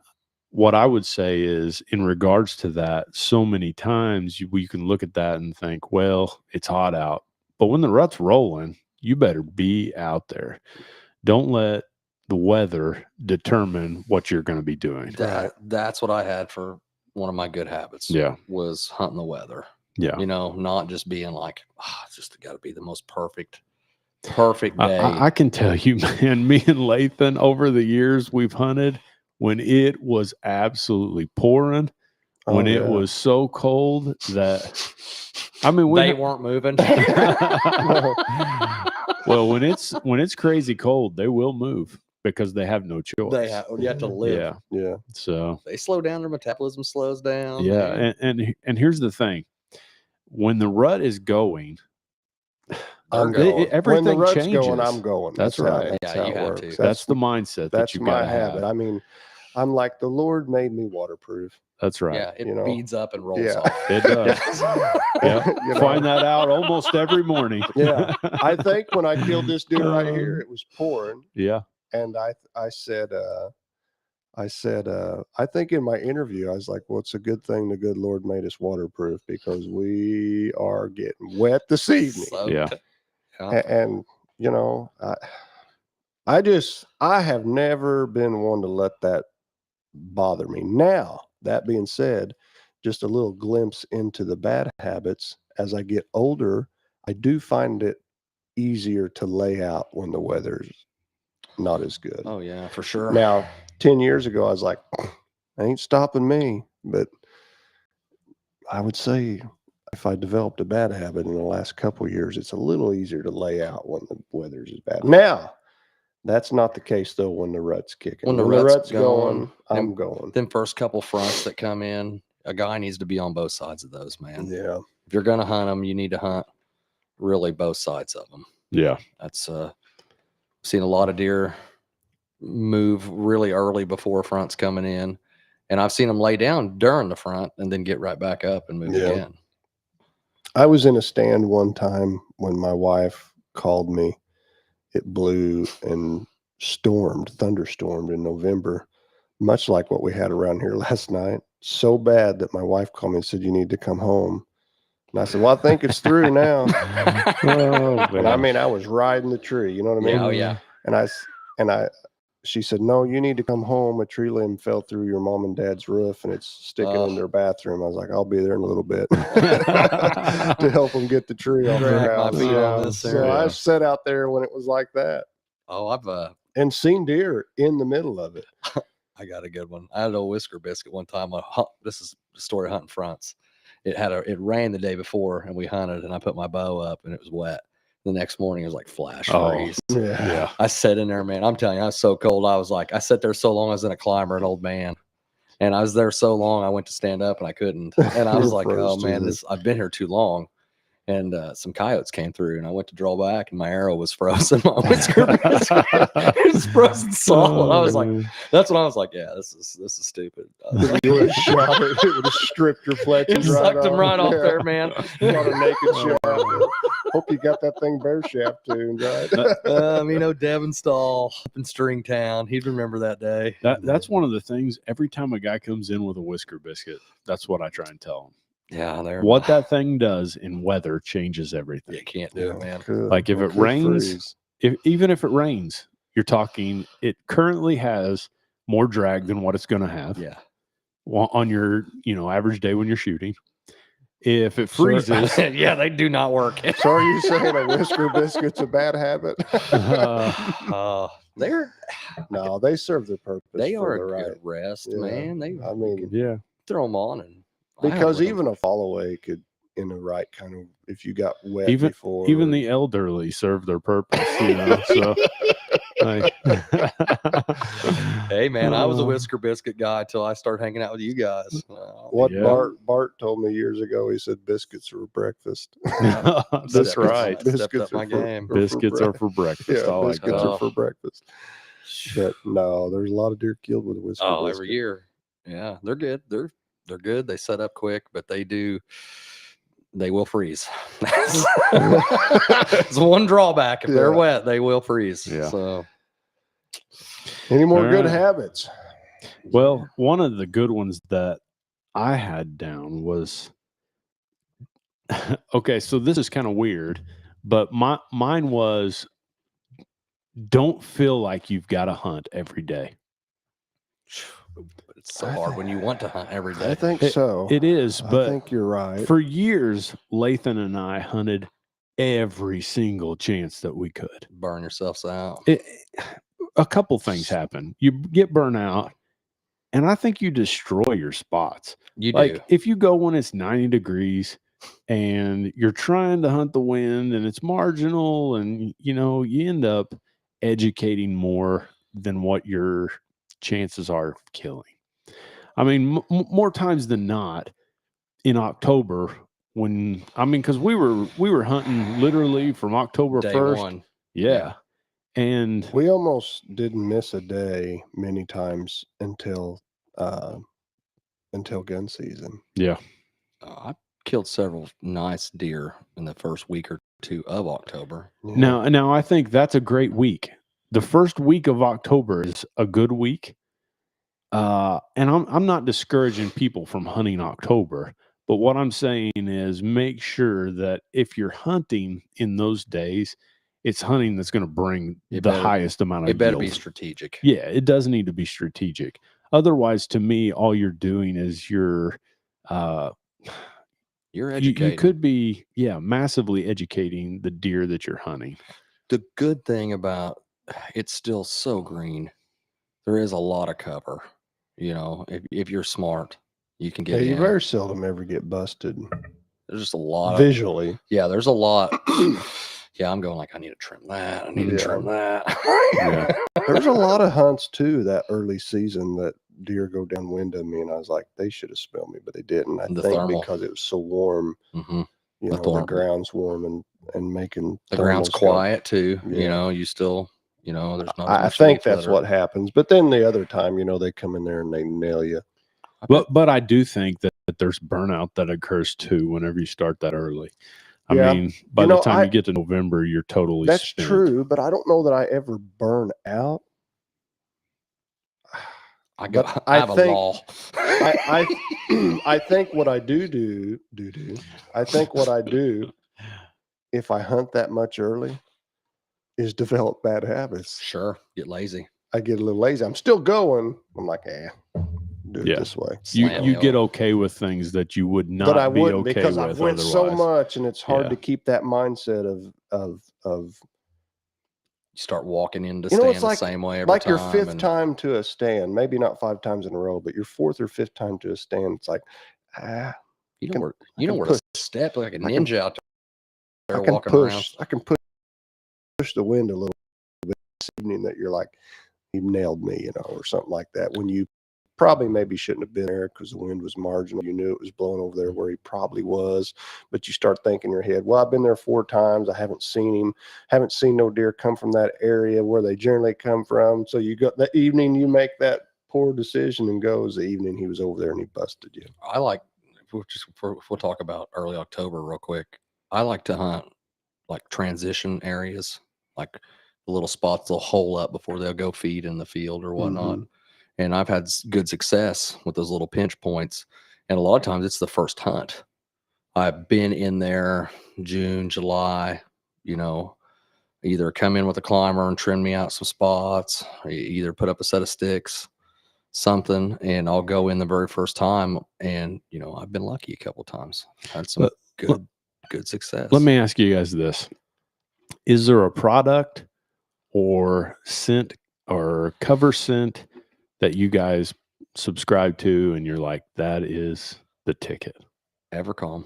Speaker 1: what I would say is, in regards to that, so many times you can look at that and think, well, it's hot out. But when the rut's rolling, you better be out there. Don't let the weather determine what you're going to be doing.
Speaker 3: That's what I had for one of my good habits.
Speaker 1: Yeah.
Speaker 3: Was hunting the weather.
Speaker 1: Yeah.
Speaker 3: Not just being like, it's just got to be the most perfect day.
Speaker 1: I can tell you, man, me and Lathan over the years we've hunted, when it was absolutely pouring, when it was so cold that, I mean,
Speaker 3: they weren't moving.
Speaker 1: well, when it's crazy cold, they will move because they have no choice.
Speaker 3: You have to live.
Speaker 1: Yeah.
Speaker 2: Yeah.
Speaker 1: So
Speaker 3: They slow down, their metabolism slows down.
Speaker 1: yeah, and here's the thing: when the rut is going,
Speaker 2: I'm
Speaker 3: They're
Speaker 2: going.
Speaker 3: going.
Speaker 1: everything
Speaker 2: When the rut's
Speaker 1: changes.
Speaker 2: going, I'm going.
Speaker 1: That's
Speaker 2: how-
Speaker 1: right.
Speaker 2: That's
Speaker 3: Yeah,
Speaker 2: how
Speaker 3: you
Speaker 2: it
Speaker 3: have
Speaker 2: works.
Speaker 3: to.
Speaker 1: That's the mindset that
Speaker 2: That's
Speaker 1: you
Speaker 2: my
Speaker 1: gotta
Speaker 2: habit.
Speaker 1: have.
Speaker 2: I mean, I'm like, the Lord made me waterproof.
Speaker 1: That's right.
Speaker 3: Yeah, it
Speaker 2: You know.
Speaker 3: beads up and rolls
Speaker 2: Yeah.
Speaker 3: off.
Speaker 1: It does. Yeah.
Speaker 2: You know?
Speaker 1: Find that out almost every morning.
Speaker 2: Yeah. I think when I killed this deer right here, it was pouring,
Speaker 1: Yeah.
Speaker 2: and I said, I think in my interview, I was like, well, it's a good thing the good Lord made us waterproof because we are getting wet this evening.
Speaker 3: Soaked.
Speaker 1: Yeah.
Speaker 2: And I have never been one to let that bother me. Now, that being said, just a little glimpse into the bad habits. As I get older, I do find it easier to lay out when the weather's not as good.
Speaker 3: Oh yeah, for sure.
Speaker 2: Now, 10 years ago, I was like, ain't stopping me. But I would say if I developed a bad habit in the last couple of years, it's a little easier to lay out when the weather's is bad. Now, that's not the case, though, when the rut's kicking.
Speaker 3: When the
Speaker 2: the
Speaker 3: rut's
Speaker 2: rut's going,
Speaker 3: going,
Speaker 2: I'm going.
Speaker 3: Them first couple fronts that come in, a guy needs to be on both sides of those, man.
Speaker 2: Yeah.
Speaker 3: If you're gonna hunt them, you need to hunt really both sides of them.
Speaker 1: Yeah.
Speaker 3: That's seen a lot of deer move really early before fronts coming in, and I've seen them lay down during the front and then get right back up and move
Speaker 2: Yeah.
Speaker 3: again.
Speaker 2: I was in a stand one time when my wife called me. It blew and thunderstormed in November, much like what we had around here last night. So bad that my wife called me and said, you need to come home. And I said, well, I think it's through now.
Speaker 1: Oh,
Speaker 2: And I
Speaker 1: man.
Speaker 2: mean, I was riding the tree, you know what I mean?
Speaker 3: Yeah, oh yeah.
Speaker 2: And she said, no, you need to come home. A tree limb fell through your mom and dad's roof and it's sticking in their bathroom. I was like, I'll be there in a little bit to help them get the tree off their
Speaker 3: Drag my
Speaker 2: house.
Speaker 3: feet on this
Speaker 2: So
Speaker 3: there.
Speaker 2: I
Speaker 1: Yeah.
Speaker 2: sat out there when it was like that
Speaker 3: Oh,
Speaker 2: and seen deer in the middle of it.
Speaker 3: I got a good one. I had a whisker biscuit one time. This is the story of hunting fronts. It rained the day before and we hunted and I put my bow up and it was wet. The next morning it was like flash freeze.
Speaker 1: Yeah.
Speaker 3: I sat in there, man. I'm telling you, I was so cold. I was like, I sat there so long. I was in a climber, an old man, and I was there so long. I went to stand up and I couldn't. And I was
Speaker 2: You're
Speaker 3: like,
Speaker 2: froze
Speaker 3: oh
Speaker 2: to
Speaker 3: man,
Speaker 2: the-
Speaker 3: I've been here too long. And some coyotes came through, and I went to draw back, and my arrow was frozen. My whisker biscuit it was frozen solid. I was like, that's when I was like, yeah, this is stupid. I was like,
Speaker 2: You would have shot it. It would have stripped your fletches
Speaker 3: it sucked him right off
Speaker 2: Yeah.
Speaker 3: there, man.
Speaker 2: Shot a naked shaft. Hope you got that thing bear shaft tuned, right?
Speaker 3: Devin Stahl up in Stringtown. He'd remember that day.
Speaker 1: That's one of the things. Every time a guy comes in with a whisker biscuit, that's what I try and tell him.
Speaker 3: Yeah, there.
Speaker 1: What that thing does in weather changes everything.
Speaker 3: You can't do it, man.
Speaker 2: Good.
Speaker 1: Like if
Speaker 2: Well,
Speaker 1: it
Speaker 2: good
Speaker 1: rains,
Speaker 2: freeze.
Speaker 1: even if it rains, you're talking. It currently has more drag than what it's going to have
Speaker 3: Yeah.
Speaker 1: on your average day when you're shooting. If it freezes,
Speaker 3: Yeah, they do not work.
Speaker 2: So are you saying a whisker biscuit's a bad habit?
Speaker 3: They're
Speaker 2: No, they serve their purpose.
Speaker 3: they
Speaker 2: for
Speaker 3: are
Speaker 2: the
Speaker 3: a
Speaker 2: right.
Speaker 3: good rest,
Speaker 2: Yeah.
Speaker 3: man. They
Speaker 2: I mean,
Speaker 1: yeah,
Speaker 3: throw them on and I hunt
Speaker 2: because
Speaker 3: with 'em.
Speaker 2: even a fall away could, in the right kind of, if you got wet
Speaker 1: Even-
Speaker 2: before,
Speaker 1: even the elderly serve their purpose. So, like,
Speaker 3: Hey man, I was a
Speaker 1: Uh,
Speaker 3: whisker biscuit guy until I started hanging out with you guys.
Speaker 2: what
Speaker 1: Yeah.
Speaker 2: Bart told me years ago, he said biscuits are breakfast.
Speaker 1: That's
Speaker 3: Stepped up-
Speaker 1: right.
Speaker 3: Stepped up my game.
Speaker 1: Biscuits are for breakfast.
Speaker 2: Yeah,
Speaker 1: I like
Speaker 2: biscuits
Speaker 1: that.
Speaker 2: are for breakfast. But no, there's a lot of deer killed with a whisker
Speaker 3: Oh,
Speaker 2: biscuit.
Speaker 3: every year. Yeah, they're good. They're good. They set up quick, but they will freeze. It's one drawback. If they're
Speaker 2: Yeah.
Speaker 3: wet, they will freeze.
Speaker 1: Yeah.
Speaker 3: So
Speaker 2: Any more
Speaker 1: All
Speaker 2: good
Speaker 1: right.
Speaker 2: habits?
Speaker 1: Well, one of the good ones that I had down was okay. So this is kind of weird, but mine was don't feel like you've got to hunt every day.
Speaker 3: but it's so hard when you want to hunt every
Speaker 2: I
Speaker 3: day.
Speaker 2: think
Speaker 1: It-
Speaker 2: so.
Speaker 1: It is,
Speaker 2: I
Speaker 1: but
Speaker 2: think you're right.
Speaker 1: for years, Lathan and I hunted every single chance that we could.
Speaker 3: Burn yourselves out.
Speaker 1: A couple things happen. You get burnt out, and I think you destroy your spots.
Speaker 3: You
Speaker 1: Like
Speaker 3: do.
Speaker 1: if you go when it's 90 degrees and you're trying to hunt the wind and it's marginal, and you end up educating more than what your chances are of killing. I mean, more times than not in October because we were hunting literally from October
Speaker 3: Day
Speaker 1: 1st.
Speaker 3: one.
Speaker 1: Yeah. And
Speaker 2: We almost didn't miss a day many times until gun season.
Speaker 1: yeah,
Speaker 3: I killed several nice deer in the first week or two of October.
Speaker 2: Yeah.
Speaker 1: now I think that's a great week. The first week of October is a good week. And I'm not discouraging people from hunting October, but what I'm saying is make sure that if you're hunting in those days, it's hunting that's going to bring
Speaker 3: It
Speaker 1: the
Speaker 3: better-
Speaker 1: highest amount of
Speaker 3: It better be
Speaker 1: yield.
Speaker 3: strategic.
Speaker 1: Yeah, it does need to be strategic. Otherwise, to me, all you're doing is
Speaker 3: You're
Speaker 1: you
Speaker 3: educating.
Speaker 1: could be massively educating the deer that you're hunting.
Speaker 3: The good thing about it's still so green. There is a lot of cover. If you're smart, you can
Speaker 2: Yeah,
Speaker 3: get
Speaker 2: you
Speaker 3: in.
Speaker 2: very seldom ever get busted
Speaker 3: There's just a lot of
Speaker 2: visually.
Speaker 3: yeah. There's a lot. Yeah, I'm going like I need to trim that. I need to
Speaker 2: Yeah.
Speaker 3: trim that.
Speaker 1: Yeah.
Speaker 2: There's a lot of hunts too that early season that deer go downwind of me, and I was like, they should have smelled me, but they didn't. I
Speaker 3: The
Speaker 2: think
Speaker 3: thermal.
Speaker 2: because it was so warm,
Speaker 3: Mhm.
Speaker 2: the
Speaker 3: thermal.
Speaker 2: ground's warm and making
Speaker 3: The ground's
Speaker 2: thermals go.
Speaker 3: quiet too.
Speaker 2: Yeah.
Speaker 3: You still. There's not. as
Speaker 2: I
Speaker 3: much
Speaker 2: think
Speaker 3: leaf
Speaker 2: that's
Speaker 3: litter.
Speaker 2: what happens. But then the other time, they come in there and they nail you.
Speaker 1: But I do think that there's burnout that occurs too whenever you start that early. I
Speaker 2: Yeah.
Speaker 1: mean, by the time
Speaker 2: I-
Speaker 1: you get to November, you're totally
Speaker 2: That's
Speaker 1: spent.
Speaker 2: true, but I don't know that I ever burn out.
Speaker 3: I go.
Speaker 2: But
Speaker 3: I
Speaker 2: I
Speaker 3: have a
Speaker 2: think-
Speaker 3: law.
Speaker 2: I think what I do. I think what I do if I hunt that much early is develop bad habits.
Speaker 3: Sure, get lazy.
Speaker 2: I get a little lazy. I'm still going. I'm like, do it
Speaker 1: Yeah.
Speaker 2: this way.
Speaker 1: You
Speaker 3: Slam
Speaker 1: you
Speaker 3: the
Speaker 1: get
Speaker 3: old-
Speaker 1: okay with things that you would not
Speaker 2: That I
Speaker 1: be
Speaker 2: wouldn't
Speaker 1: okay
Speaker 2: because
Speaker 1: with
Speaker 2: I've went so
Speaker 1: otherwise.
Speaker 2: much, and it's hard
Speaker 1: Yeah.
Speaker 2: to keep that mindset of
Speaker 3: You start walking into
Speaker 2: You know,
Speaker 3: stand
Speaker 2: it's
Speaker 3: the
Speaker 2: like-
Speaker 3: same way every
Speaker 2: like
Speaker 3: time.
Speaker 2: your fifth
Speaker 3: and
Speaker 2: time to a stand. Maybe not 5 times in a row, but your fourth or fifth time to a stand. It's like,
Speaker 3: You know
Speaker 2: can-
Speaker 3: where
Speaker 2: I
Speaker 3: you know
Speaker 2: can
Speaker 3: where
Speaker 2: push.
Speaker 3: to step like a
Speaker 2: can-
Speaker 3: ninja out
Speaker 2: I
Speaker 3: there
Speaker 2: can
Speaker 3: walking
Speaker 2: push.
Speaker 3: around.
Speaker 2: I can push the wind a little bit this evening. That you're like, you nailed me, or something like that. When you probably maybe shouldn't have been there because the wind was marginal. You knew it was blowing over there where he probably was, but you start thinking in your head, well, I've been there 4 times. I haven't seen him. Haven't seen no deer come from that area where they generally come from. So you got the evening you make that poor decision and goes the evening he was over there and he busted you.
Speaker 3: I like. If we'll talk about early October real quick. I like to hunt like transition areas, like the little spots they'll hole up before they'll go feed in the field or whatnot. And I've had good success with those little pinch points. And a lot of times it's the first hunt. I've been in there June, July, either come in with a climber and trim me out some spots, or either put up a set of sticks, something, and I'll go in the very first time. And, I've been lucky a couple times. Had some
Speaker 1: But
Speaker 3: good success.
Speaker 1: Let me ask you guys this. Is there a product or scent or cover scent that you guys subscribe to and you're like, that is the ticket?
Speaker 3: Evercalm,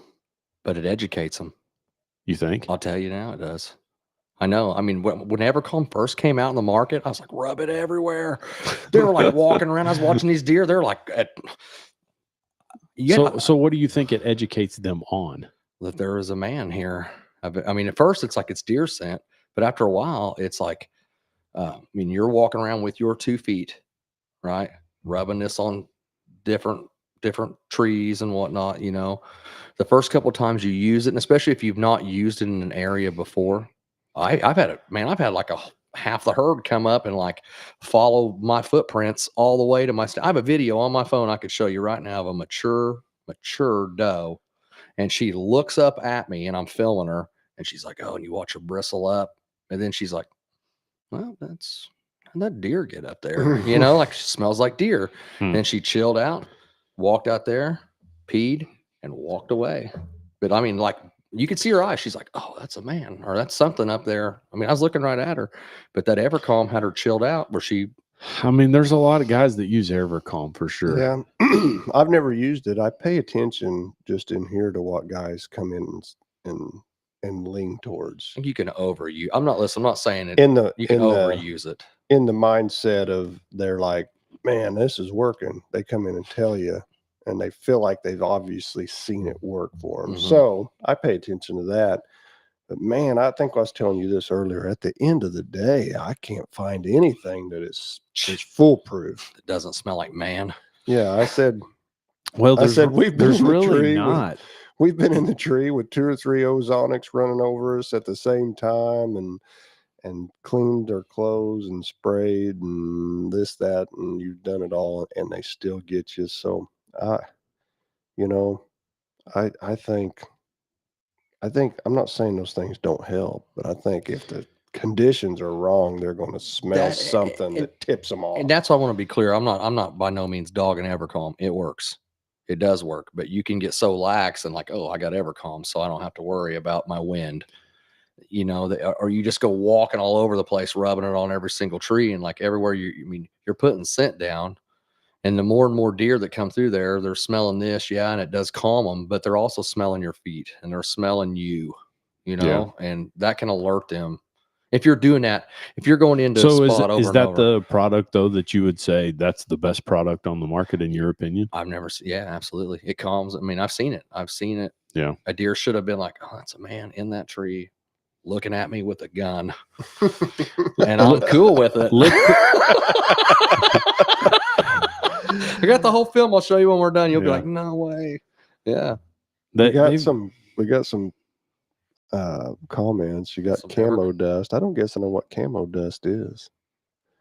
Speaker 3: but it educates them.
Speaker 1: You think?
Speaker 3: I'll tell you now, it does. I know. I mean, when Evercalm first came out in the market, I was like, rub it everywhere. They were like walking around. I was watching these deer. They're like,
Speaker 1: So what do you think it educates them on?
Speaker 3: that there is a man here. I mean, at first it's like it's deer scent, but after a while, it's like, you're walking around with your 2 feet, right? Rubbing this on different trees and whatnot. The first couple of times you use it, and especially if you've not used it in an area before, I've had like a half the herd come up and like follow my footprints all the way to my I have a video on my phone I could show you right now of a mature doe, and she looks up at me and I'm filming her, and she's like, oh, and you watch her bristle up, and then she's like, well, how'd that deer get up there? Like she smells like deer. Then she chilled out, walked out there, peed, and walked away. But I mean, like, you could see her eyes. She's like, oh, that's a man, or that's something up there. I mean, I was looking right at her, but that Evercalm had her chilled out where she.
Speaker 1: I mean, there's a lot of guys that use Evercalm for sure.
Speaker 2: Yeah. I've never used it. I pay attention just in here to what guys come in and lean towards.
Speaker 3: I think you can overuse. I'm not saying it. You can overuse it.
Speaker 2: In the mindset of they're like, man, this is working. They come in and tell you, and they feel like they've obviously seen it work for them.
Speaker 3: Mhm.
Speaker 2: So I pay attention to that. But man, I think I was telling you this earlier. At the end of the day, I can't find anything that is foolproof.
Speaker 3: It doesn't smell like man.
Speaker 2: Yeah, I said
Speaker 1: Well,
Speaker 2: I said we've been
Speaker 1: there's
Speaker 2: in the
Speaker 1: really
Speaker 2: tree
Speaker 1: not.
Speaker 2: we've been in the tree with 2 or 3 ozonics running over us at the same time, and cleaned their clothes and sprayed and this, that, and you've done it all, and they still get you. So I think I'm not saying those things don't help, but I think if the conditions are wrong, they're going to smell something that tips them off.
Speaker 3: And that's why I want to be clear. I'm not by no means dogging Evercalm. It works. It does work, but you can get so lax and like, oh, I got Evercalm, so I don't have to worry about my wind. Or you just go walking all over the place, rubbing it on every single tree, and like everywhere you're putting scent down. And the more and more deer that come through there, they're smelling this, and it does calm them, but they're also smelling your feet and they're smelling you, and that can alert them. If you're doing that, if you're going into
Speaker 1: So
Speaker 3: a spot over
Speaker 1: is
Speaker 3: and
Speaker 1: that
Speaker 3: over,
Speaker 1: the product though that you would say that's the best product on the market in your opinion?
Speaker 3: I've never seen. Yeah, absolutely. It calms. I mean, I've seen it.
Speaker 1: Yeah.
Speaker 3: A deer should have been like, oh, that's a man in that tree looking at me with a gun. And I'm cool with it. I got the whole film. I'll show you when we're done. You'll be like, no way. Yeah.
Speaker 2: we got some comments. You got
Speaker 3: Some
Speaker 2: camo dust. I don't guess I know what camo dust is.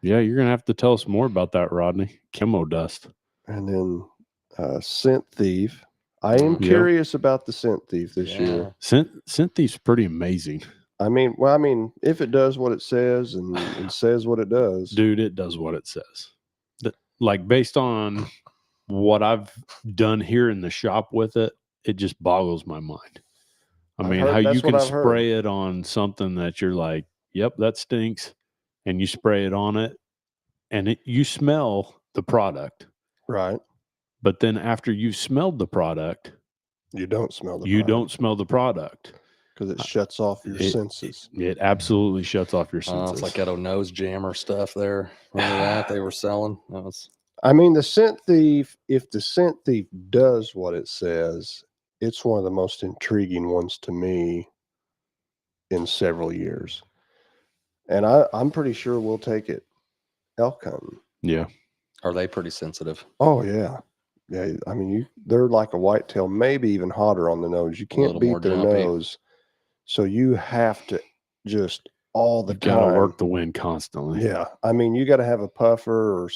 Speaker 1: Yeah, you're gonna have to tell us more about that, Rodney. Camo dust.
Speaker 2: And then Scent Thief. I am
Speaker 3: Yep.
Speaker 2: curious about the Scent Thief this year.
Speaker 1: Scent Thief's pretty amazing.
Speaker 2: I mean, if it does what it says and says what it does,
Speaker 1: Dude, it does what it says. Like based on what I've done here in the shop with it, it just boggles my mind. I
Speaker 2: I've
Speaker 1: mean,
Speaker 2: heard-
Speaker 1: how
Speaker 2: that's
Speaker 1: you
Speaker 2: what
Speaker 1: can
Speaker 2: I've heard.
Speaker 1: spray it on something that you're like, yep, that stinks, and you spray it on it, and you smell the product.
Speaker 2: right?
Speaker 1: But then after you've smelled the product,
Speaker 2: You don't smell the
Speaker 1: you don't smell the product.
Speaker 2: because it shuts off your senses.
Speaker 1: It absolutely shuts off your
Speaker 3: Oh,
Speaker 1: senses.
Speaker 3: it's like that old nose jammer stuff there. Remember that they were selling? That was
Speaker 2: I mean, the Scent Thief, if the Scent Thief does what it says, it's one of the most intriguing ones to me in several years. And I'm pretty sure we'll take it elk hunting.
Speaker 1: Yeah.
Speaker 3: Are they pretty sensitive?
Speaker 2: Oh, yeah. Yeah. I mean, they're like a whitetail, maybe even hotter on the nose. You can't
Speaker 3: little more
Speaker 2: beat their
Speaker 3: jumpy.
Speaker 2: nose. So you have to just all the
Speaker 1: You gotta
Speaker 2: time
Speaker 1: work the wind constantly.
Speaker 2: Yeah. I mean, you got to have a puffer or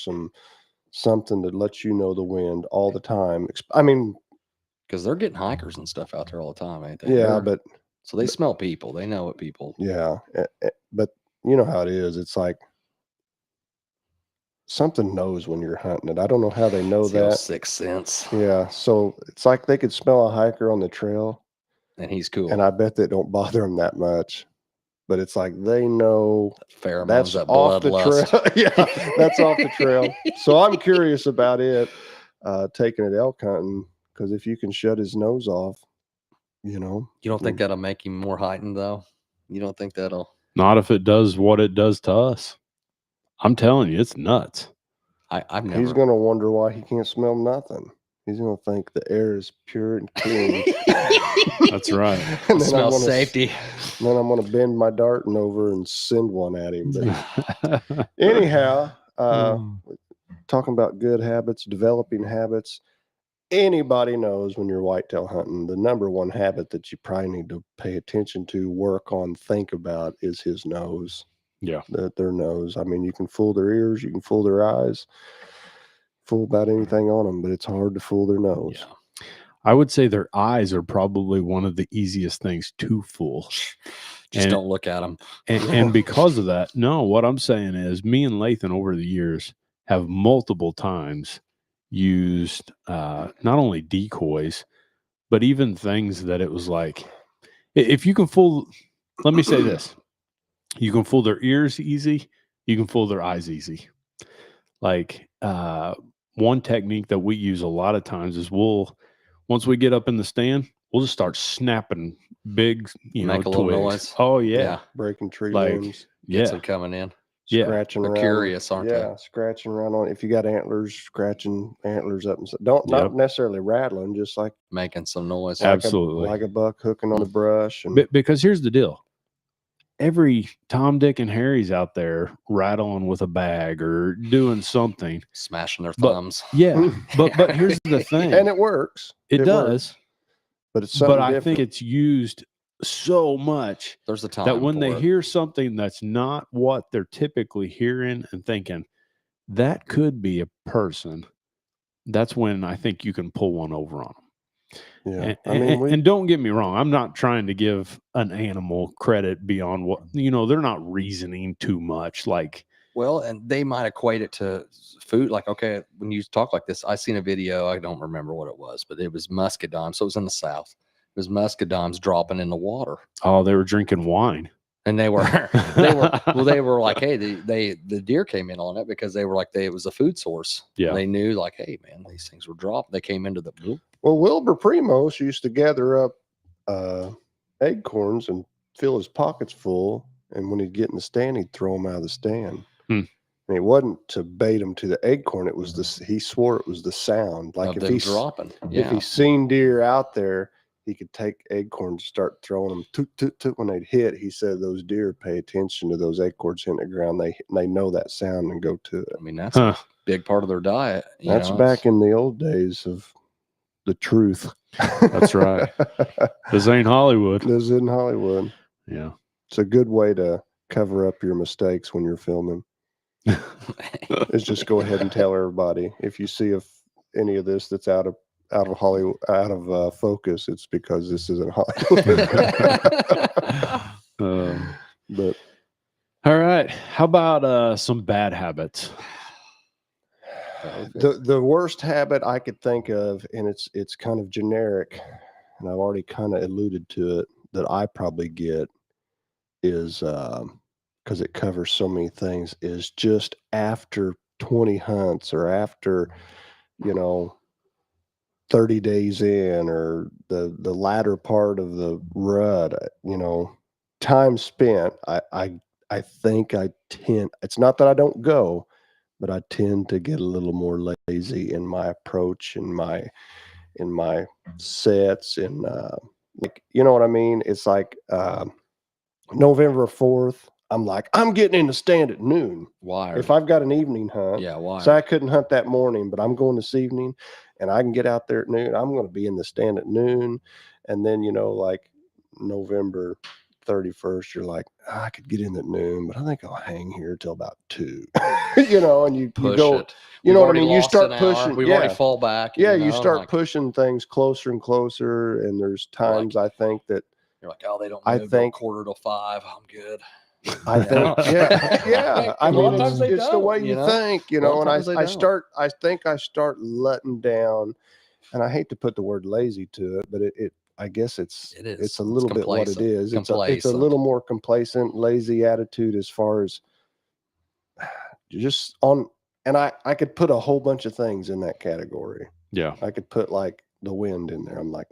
Speaker 2: something that lets you know the wind all the time. I mean,
Speaker 3: Because they're getting hikers and stuff out there all the time, ain't they?
Speaker 2: yeah,
Speaker 3: They're-
Speaker 2: but
Speaker 3: so they smell people. They know what people.
Speaker 2: yeah, but you know how it is. It's like something knows when you're hunting it. I don't know how they know
Speaker 3: It's the old
Speaker 2: that.
Speaker 3: sixth sense.
Speaker 2: Yeah, so it's like they could smell a hiker on the trail,
Speaker 3: And he's cool.
Speaker 2: and I bet that don't bother them that much. But it's like they know
Speaker 3: Pheromones,
Speaker 2: that's
Speaker 3: that
Speaker 2: off the
Speaker 3: bloodlust.
Speaker 2: trail. Yeah, that's off the trail. So I'm curious about it, taking it elk hunting, because if you can shut his nose off, you know.
Speaker 3: You don't think that'll make him more heightened, though? You don't think that'll?
Speaker 1: Not if it does what it does to us. I'm telling you, it's nuts.
Speaker 3: I've never.
Speaker 2: He's gonna wonder why he can't smell nothing. He's gonna think the air is pure and clean.
Speaker 1: That's right.
Speaker 2: And then
Speaker 3: smell
Speaker 2: I'm gonna,
Speaker 3: safety.
Speaker 2: Then I'm gonna bend my darting over and send one at him. But anyhow, talking about good habits, developing habits. Anybody knows when you're whitetail hunting, the number one habit that you probably need to pay attention to, work on, think about is his nose.
Speaker 1: Yeah.
Speaker 2: Their nose. I mean, you can fool their ears, you can fool their eyes, fool about anything on them, but it's hard to fool their nose.
Speaker 3: Yeah.
Speaker 1: I would say their eyes are probably one of the easiest things to fool.
Speaker 3: Just
Speaker 1: And-
Speaker 3: don't look at them.
Speaker 1: And because of that, no, what I'm saying is me and Lathan over the years have multiple times used not only decoys, but even things that it was like, if you can fool, let me say this, you can fool their ears easy, you can fool their eyes easy. Like one technique that we use a lot of times is once we get up in the stand, we'll just start snapping big,
Speaker 3: Make a little
Speaker 1: twigs.
Speaker 3: noise.
Speaker 1: Oh yeah.
Speaker 2: Breaking tree
Speaker 1: Like,
Speaker 2: limbs,
Speaker 1: Yeah.
Speaker 3: Gets them coming in.
Speaker 1: Yeah.
Speaker 2: scratching
Speaker 3: They're
Speaker 2: around.
Speaker 3: curious, aren't
Speaker 2: Yeah, scratching around on. If you got antlers, scratching antlers up and stuff. Not
Speaker 1: Yep.
Speaker 2: necessarily rattling, just like
Speaker 3: they? Making some noise.
Speaker 1: Absolutely.
Speaker 2: like a buck hooking on the brush. And
Speaker 1: Because here's the deal. Every Tom, Dick, and Harry's out there rattling with a bag or doing something.
Speaker 3: Smashing their
Speaker 1: But-
Speaker 3: thumbs.
Speaker 1: Yeah. But here's the thing.
Speaker 2: and it works.
Speaker 1: It
Speaker 2: works,
Speaker 1: does.
Speaker 2: but it's something
Speaker 1: But I
Speaker 2: different.
Speaker 1: think it's used so much
Speaker 3: There's a time
Speaker 1: that when they
Speaker 3: for it.
Speaker 1: hear something that's not what they're typically hearing and thinking, that could be a person, that's when I think you can pull one over on them.
Speaker 2: Yeah,
Speaker 1: And don't get me wrong, I'm not trying to give an animal credit beyond what, they're not reasoning too much. Like,
Speaker 3: Well, and they might equate it to food. Like, okay, when you talk like this, I seen a video. I don't remember what it was, but it was muscadine. So it was in the South. It was muscadines dropping in the water,
Speaker 1: oh, they were drinking wine.
Speaker 3: and they were they were like, hey, the deer came in on it because they were like it was a food source.
Speaker 1: Yeah.
Speaker 3: They knew like, hey, man, these things were dropped. They came into the
Speaker 2: well, Wilbur Primos used to gather up acorns and fill his pockets full, and when he'd get in the stand, he'd throw them out of the stand.
Speaker 1: Hmm.
Speaker 2: And it wasn't to bait him to the acorn; it was this. He swore it was the sound. Like
Speaker 3: of
Speaker 2: if
Speaker 3: them
Speaker 2: he's
Speaker 3: dropping.
Speaker 2: if
Speaker 3: Yeah.
Speaker 2: he's seen deer out there, he could take acorns, start throwing them. Toot, toot, toot. When they'd hit, he said those deer pay attention to those acorns hitting the ground. They know that sound and go to it.
Speaker 3: I mean, that's
Speaker 1: Huh.
Speaker 3: a big part of their diet. you
Speaker 2: That's
Speaker 3: know,
Speaker 2: back
Speaker 3: it's-
Speaker 2: in the old days of the truth.
Speaker 1: That's right. This ain't Hollywood.
Speaker 2: This isn't Hollywood.
Speaker 1: Yeah.
Speaker 2: It's a good way to cover up your mistakes when you're filming. is just go ahead and tell everybody if you see if any of this that's out of Hollywood, out of focus, it's because this isn't Hollywood. But
Speaker 1: All right. How about some bad habits?
Speaker 2: the worst habit I could think of, and it's kind of generic, and I've already kind of alluded to it, that I probably get is because it covers so many things, is just after 20 hunts or after, 30 days in, or the latter part of the rut, time spent. I think I tend, it's not that I don't go, but I tend to get a little more lazy in my approach and in my sets, and like, you know what I mean? It's like November 4th, I'm like, I'm getting in the stand at noon.
Speaker 3: Why?
Speaker 2: If I've got an evening hunt,
Speaker 3: Yeah, why?
Speaker 2: so I couldn't hunt that morning, but I'm going this evening and I can get out there at noon. I'm going to be in the stand at noon. And then, like November 31st, you're like, I could get in at noon, but I think I'll hang here till about 2, and you
Speaker 3: Push
Speaker 2: go,
Speaker 3: it.
Speaker 2: you
Speaker 3: We've
Speaker 2: know what I
Speaker 3: already
Speaker 2: mean? You
Speaker 3: lost
Speaker 2: start
Speaker 3: an hour.
Speaker 2: pushing.
Speaker 3: We've
Speaker 2: Yeah.
Speaker 3: already fall back.
Speaker 2: Yeah. You start
Speaker 3: like,
Speaker 2: pushing things closer and closer. And there's times I think that,
Speaker 3: you're like, oh, they don't
Speaker 2: I
Speaker 3: move till
Speaker 2: think-
Speaker 3: 4:45. I'm good.
Speaker 2: I think, yeah. I
Speaker 3: A lot
Speaker 2: mean,
Speaker 3: of times they
Speaker 2: it's the
Speaker 3: don't,
Speaker 2: way
Speaker 3: you
Speaker 2: you
Speaker 3: know?
Speaker 2: think,
Speaker 3: A lot of
Speaker 2: and
Speaker 3: times they
Speaker 2: I
Speaker 3: don't.
Speaker 2: start letting down, and I hate to put the word lazy to it, but I guess
Speaker 3: It is.
Speaker 2: it's a
Speaker 3: It's
Speaker 2: little bit what it
Speaker 3: complacent.
Speaker 2: is. It's a
Speaker 3: Complacent.
Speaker 2: little more complacent, lazy attitude as far as just on, and I could put a whole bunch of things in that category.
Speaker 1: Yeah.
Speaker 2: I could put like the wind in there. I'm like,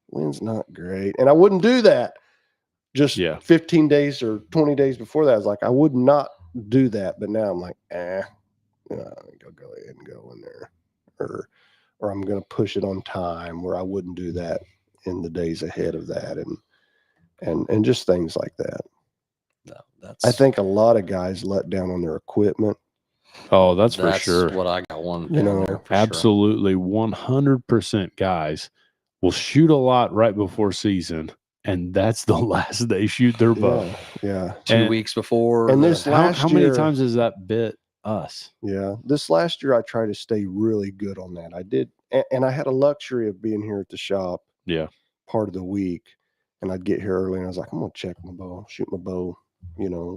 Speaker 2: wind's not great. And I wouldn't do that just 15 days or 20 days before that. I was like, I would not do that. But now I'm like, I think I'll go ahead and go in there. Or I'm going to push it on time, where I wouldn't do that in the days ahead of that. And just things like that.
Speaker 3: No,
Speaker 2: I think a lot of guys let down on their equipment.
Speaker 1: Oh, that's for sure.
Speaker 3: What I got one.
Speaker 2: There
Speaker 3: for
Speaker 1: Absolutely. 100% guys will shoot a lot right before season, and that's the last they shoot their bow.
Speaker 2: Yeah.
Speaker 3: 2 weeks before.
Speaker 2: And this
Speaker 1: how many times has that bit us?
Speaker 2: Yeah. This last year, I tried to stay really good on that. I did. And I had a luxury of being here at the shop.
Speaker 1: Yeah.
Speaker 2: Part of the week. And I'd get here early and I was like, I'm going to check my bow, shoot my bow,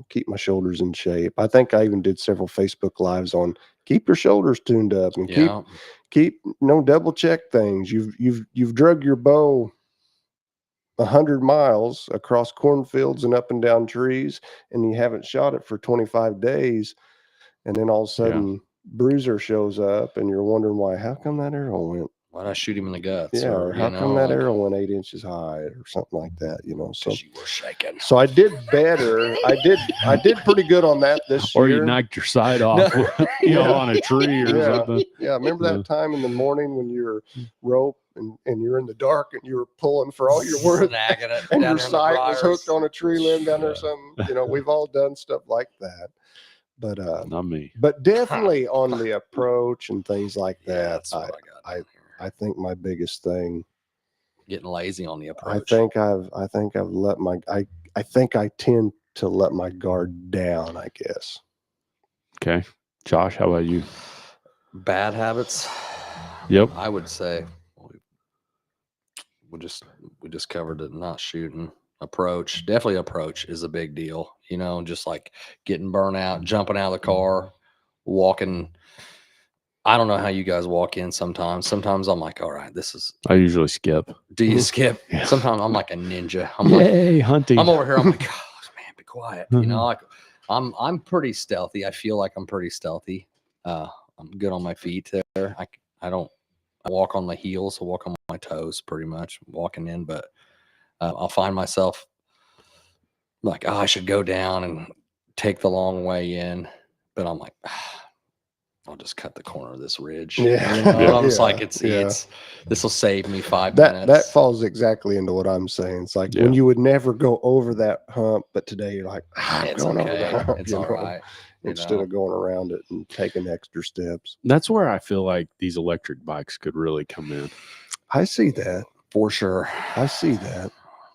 Speaker 2: keep my shoulders in shape. I think I even did several Facebook lives on keep your shoulders tuned up and keep double check things. You've drug your bow 100 miles across cornfields and up and down trees, and you haven't shot it for 25 days. And then all of a sudden bruiser shows up and you're wondering why, how come that arrow went?
Speaker 3: Why'd I shoot him in the guts?
Speaker 2: Yeah, or how come that arrow went 8 inches high or something like that, So
Speaker 3: you were shaking.
Speaker 2: So I did better. I did pretty good on that this year.
Speaker 1: Or you knocked your side off, on a tree or something.
Speaker 2: Yeah, remember that time in the morning when you were rope and you're in the dark and you were pulling for all your worth,
Speaker 3: Snagging it
Speaker 2: and
Speaker 3: down
Speaker 2: your
Speaker 3: there in the
Speaker 2: sight was
Speaker 3: briars.
Speaker 2: hooked on a tree limb down there or something. We've all done stuff like that. But
Speaker 1: not me.
Speaker 2: But definitely on the approach and things like that.
Speaker 3: That's what I got.
Speaker 2: I think my biggest thing,
Speaker 3: getting lazy on the approach.
Speaker 2: I think I've let I think I tend to let my guard down, I guess.
Speaker 1: Okay. Josh, how about you?
Speaker 3: Bad habits.
Speaker 1: Yep.
Speaker 3: I would say we just covered it. Not shooting. Approach. Definitely approach is a big deal. Just like getting burnt out, jumping out of the car, walking. I don't know how you guys walk in sometimes. Sometimes I'm like, all right,
Speaker 1: I usually skip.
Speaker 3: Do you skip?
Speaker 1: Yeah.
Speaker 3: Sometimes I'm like a ninja. I'm
Speaker 1: Yay, hunting.
Speaker 3: I'm over here. I'm like, oh, man, be quiet. Like I'm pretty stealthy. I feel like I'm pretty stealthy. I'm good on my feet there. I walk on my heels. I walk on my toes pretty much walking in, but I'll find myself like, I should go down and take the long way in. But I'm like, I'll just cut the corner of this ridge.
Speaker 2: Yeah.
Speaker 3: I'm just like, this will save me 5 minutes.
Speaker 2: That falls exactly into what I'm saying. It's like when you would never go over that hump, but today you're like, I'm going over that hump,
Speaker 3: it's all right.
Speaker 2: Instead of going around it and taking extra steps.
Speaker 1: That's where I feel like these electric bikes could really come in.
Speaker 2: I see that.
Speaker 3: For sure.
Speaker 2: I see that.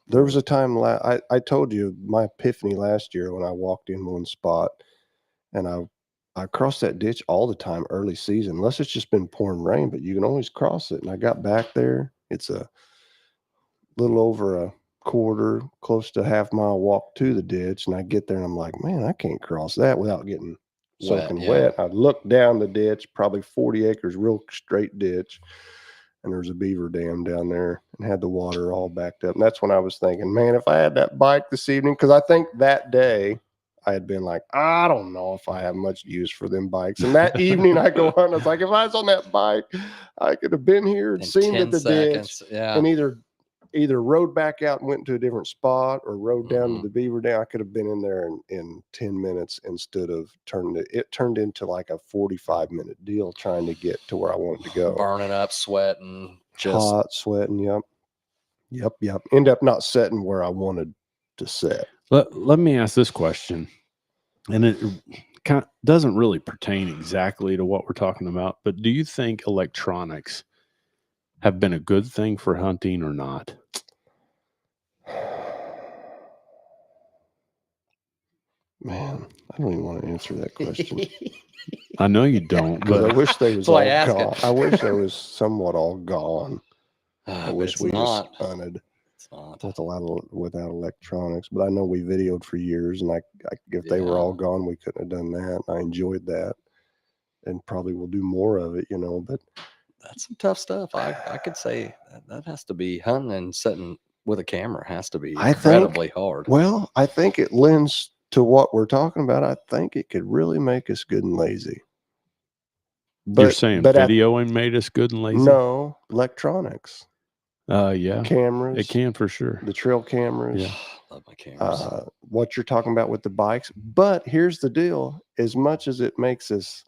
Speaker 2: There was a time I told you my epiphany last year when I walked in one spot and I I cross that ditch all the time early season, unless it's just been pouring rain, but you can always cross it. And I got back there. It's a little over a quarter, close to a half-mile walk to the ditch. And I get there and I'm like, man, I can't cross that without getting soaking
Speaker 3: yeah.
Speaker 2: wet. I look down the ditch, probably 40 acres, real straight ditch. And there's a beaver dam down there and had the water all backed up. And that's when I was thinking, man, if I had that bike this evening, because I think that day I had been like, I don't know if I have much use for them bikes. And that evening I go on, I was like, if I was on that bike, I could have been here and
Speaker 3: In
Speaker 2: seen
Speaker 3: 10
Speaker 2: at the
Speaker 3: seconds.
Speaker 2: ditch
Speaker 3: Yeah.
Speaker 2: and either rode back out and went to a different spot or rode down to the beaver dam. I could have been in there in 10 minutes instead of it turned into like a 45-minute deal trying to get to where I wanted to go.
Speaker 3: Burning up, sweating, just
Speaker 2: Hot, sweating. Yep. End up not setting where I wanted to set.
Speaker 1: Let me ask this question, and it doesn't really pertain exactly to what we're talking about, but do you think electronics have been a good thing for hunting or not?
Speaker 2: Man, I don't even want to answer that question.
Speaker 1: I know you don't,
Speaker 2: Because I
Speaker 1: but
Speaker 2: wish they was
Speaker 3: So
Speaker 2: all
Speaker 3: I ask
Speaker 2: gone.
Speaker 3: it.
Speaker 2: I wish they was somewhat all gone. I
Speaker 3: but
Speaker 2: wish
Speaker 3: it's
Speaker 2: we
Speaker 3: not.
Speaker 2: just hunted
Speaker 3: It's not.
Speaker 2: with a lot of without electronics. But I know we videoed for years, and I if they were
Speaker 3: Yeah.
Speaker 2: all gone, we couldn't have done that. I enjoyed that, and probably will do more of it. But
Speaker 3: That's some tough stuff. I could say that has to be hunting and sitting with a camera has to be
Speaker 2: I think-
Speaker 3: incredibly hard.
Speaker 2: well, I think it lends to what we're talking about. I think it could really make us good and lazy.
Speaker 1: you're saying
Speaker 2: but
Speaker 1: videoing made us good and lazy?
Speaker 2: no, electronics,
Speaker 1: Yeah,
Speaker 2: cameras,
Speaker 1: it can for sure.
Speaker 2: the trail cameras.
Speaker 1: Yeah.
Speaker 3: Love my cameras.
Speaker 2: What you're talking about with the bikes. But here's the deal: as much as it makes us,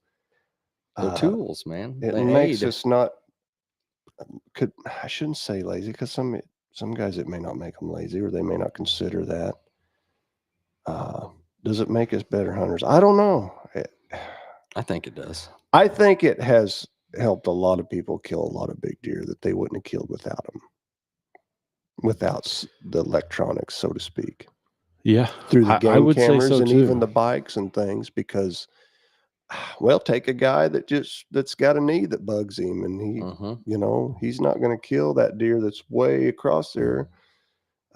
Speaker 3: They're tools, man.
Speaker 2: it
Speaker 3: They
Speaker 2: makes
Speaker 3: aid.
Speaker 2: us not. I shouldn't say lazy, because some guys it may not make them lazy, or they may not consider that. Does it make us better hunters? I don't know.
Speaker 3: I think it does.
Speaker 2: I think it has helped a lot of people kill a lot of big deer that they wouldn't have killed without them, without the electronics, so to speak,
Speaker 1: Yeah,
Speaker 2: through the
Speaker 1: I
Speaker 2: game
Speaker 1: would say
Speaker 2: cameras
Speaker 1: so
Speaker 2: and
Speaker 1: too.
Speaker 2: even the bikes and things. Because, well, take a guy that's got a knee that bugs him, and he's not going to kill that deer that's way across there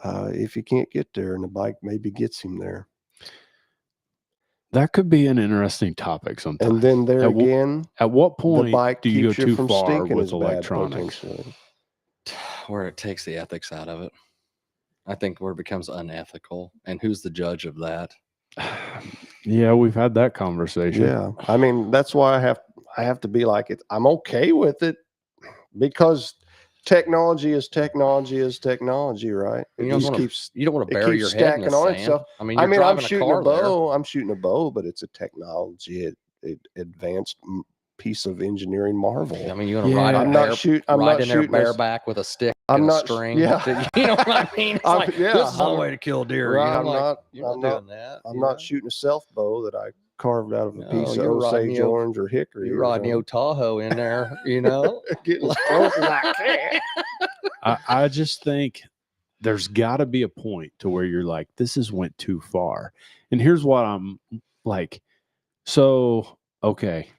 Speaker 2: if he can't get there, and the bike maybe gets him there.
Speaker 1: That could be an interesting topic sometime.
Speaker 2: And then there again,
Speaker 1: at what
Speaker 2: the
Speaker 1: point
Speaker 2: bike
Speaker 1: do you go
Speaker 2: keeps you
Speaker 1: too
Speaker 2: from
Speaker 1: far
Speaker 2: stinking
Speaker 1: with
Speaker 2: as bad
Speaker 1: electronics?
Speaker 2: potentially.
Speaker 3: Where it takes the ethics out of it. I think where it becomes unethical. And who's the judge of that?
Speaker 1: Yeah, we've had that conversation.
Speaker 2: Yeah, I mean, that's why I have to be like it. I'm okay with it because technology is technology, right? It
Speaker 3: You don't
Speaker 2: just
Speaker 3: wanna-
Speaker 2: keeps.
Speaker 3: You don't want to
Speaker 2: It
Speaker 3: bury
Speaker 2: keeps
Speaker 3: your head in the
Speaker 2: stacking on
Speaker 3: sand.
Speaker 2: itself.
Speaker 3: I mean,
Speaker 2: I
Speaker 3: you're
Speaker 2: mean, I'm
Speaker 3: driving
Speaker 2: shooting
Speaker 3: car
Speaker 2: a
Speaker 3: there.
Speaker 2: bow. I'm shooting a bow, but it's a technology, advanced piece of engineering marvel.
Speaker 3: I mean, you want to
Speaker 1: Yeah.
Speaker 3: ride
Speaker 2: I'm
Speaker 3: in
Speaker 2: not
Speaker 3: there,
Speaker 2: shoot. I'm
Speaker 3: ride
Speaker 2: not
Speaker 3: in there
Speaker 2: shooting.
Speaker 3: bareback with a stick
Speaker 2: I'm
Speaker 3: and
Speaker 2: not-
Speaker 3: a string.
Speaker 2: yeah.
Speaker 3: You know what I mean? It's
Speaker 2: I'm-
Speaker 3: like,
Speaker 2: yeah,
Speaker 3: this is the
Speaker 2: I'm-
Speaker 3: way to kill deer.
Speaker 2: right,
Speaker 3: You know,
Speaker 2: I'm
Speaker 3: like,
Speaker 2: not-
Speaker 3: you're
Speaker 2: I'm
Speaker 3: not
Speaker 2: not-
Speaker 3: doing that.
Speaker 2: I'm
Speaker 3: you
Speaker 2: not
Speaker 3: know?
Speaker 2: shooting a self bow that I carved out of a
Speaker 3: No,
Speaker 2: piece of
Speaker 3: you're riding
Speaker 2: Osage
Speaker 3: the old-
Speaker 2: orange or hickory.
Speaker 3: You're
Speaker 2: or
Speaker 3: riding the old Tahoe in there, you know?
Speaker 2: getting as close as I can.
Speaker 1: I just think there's got to be a point to where you're like, this has went too far. And here's what I'm like. So, okay,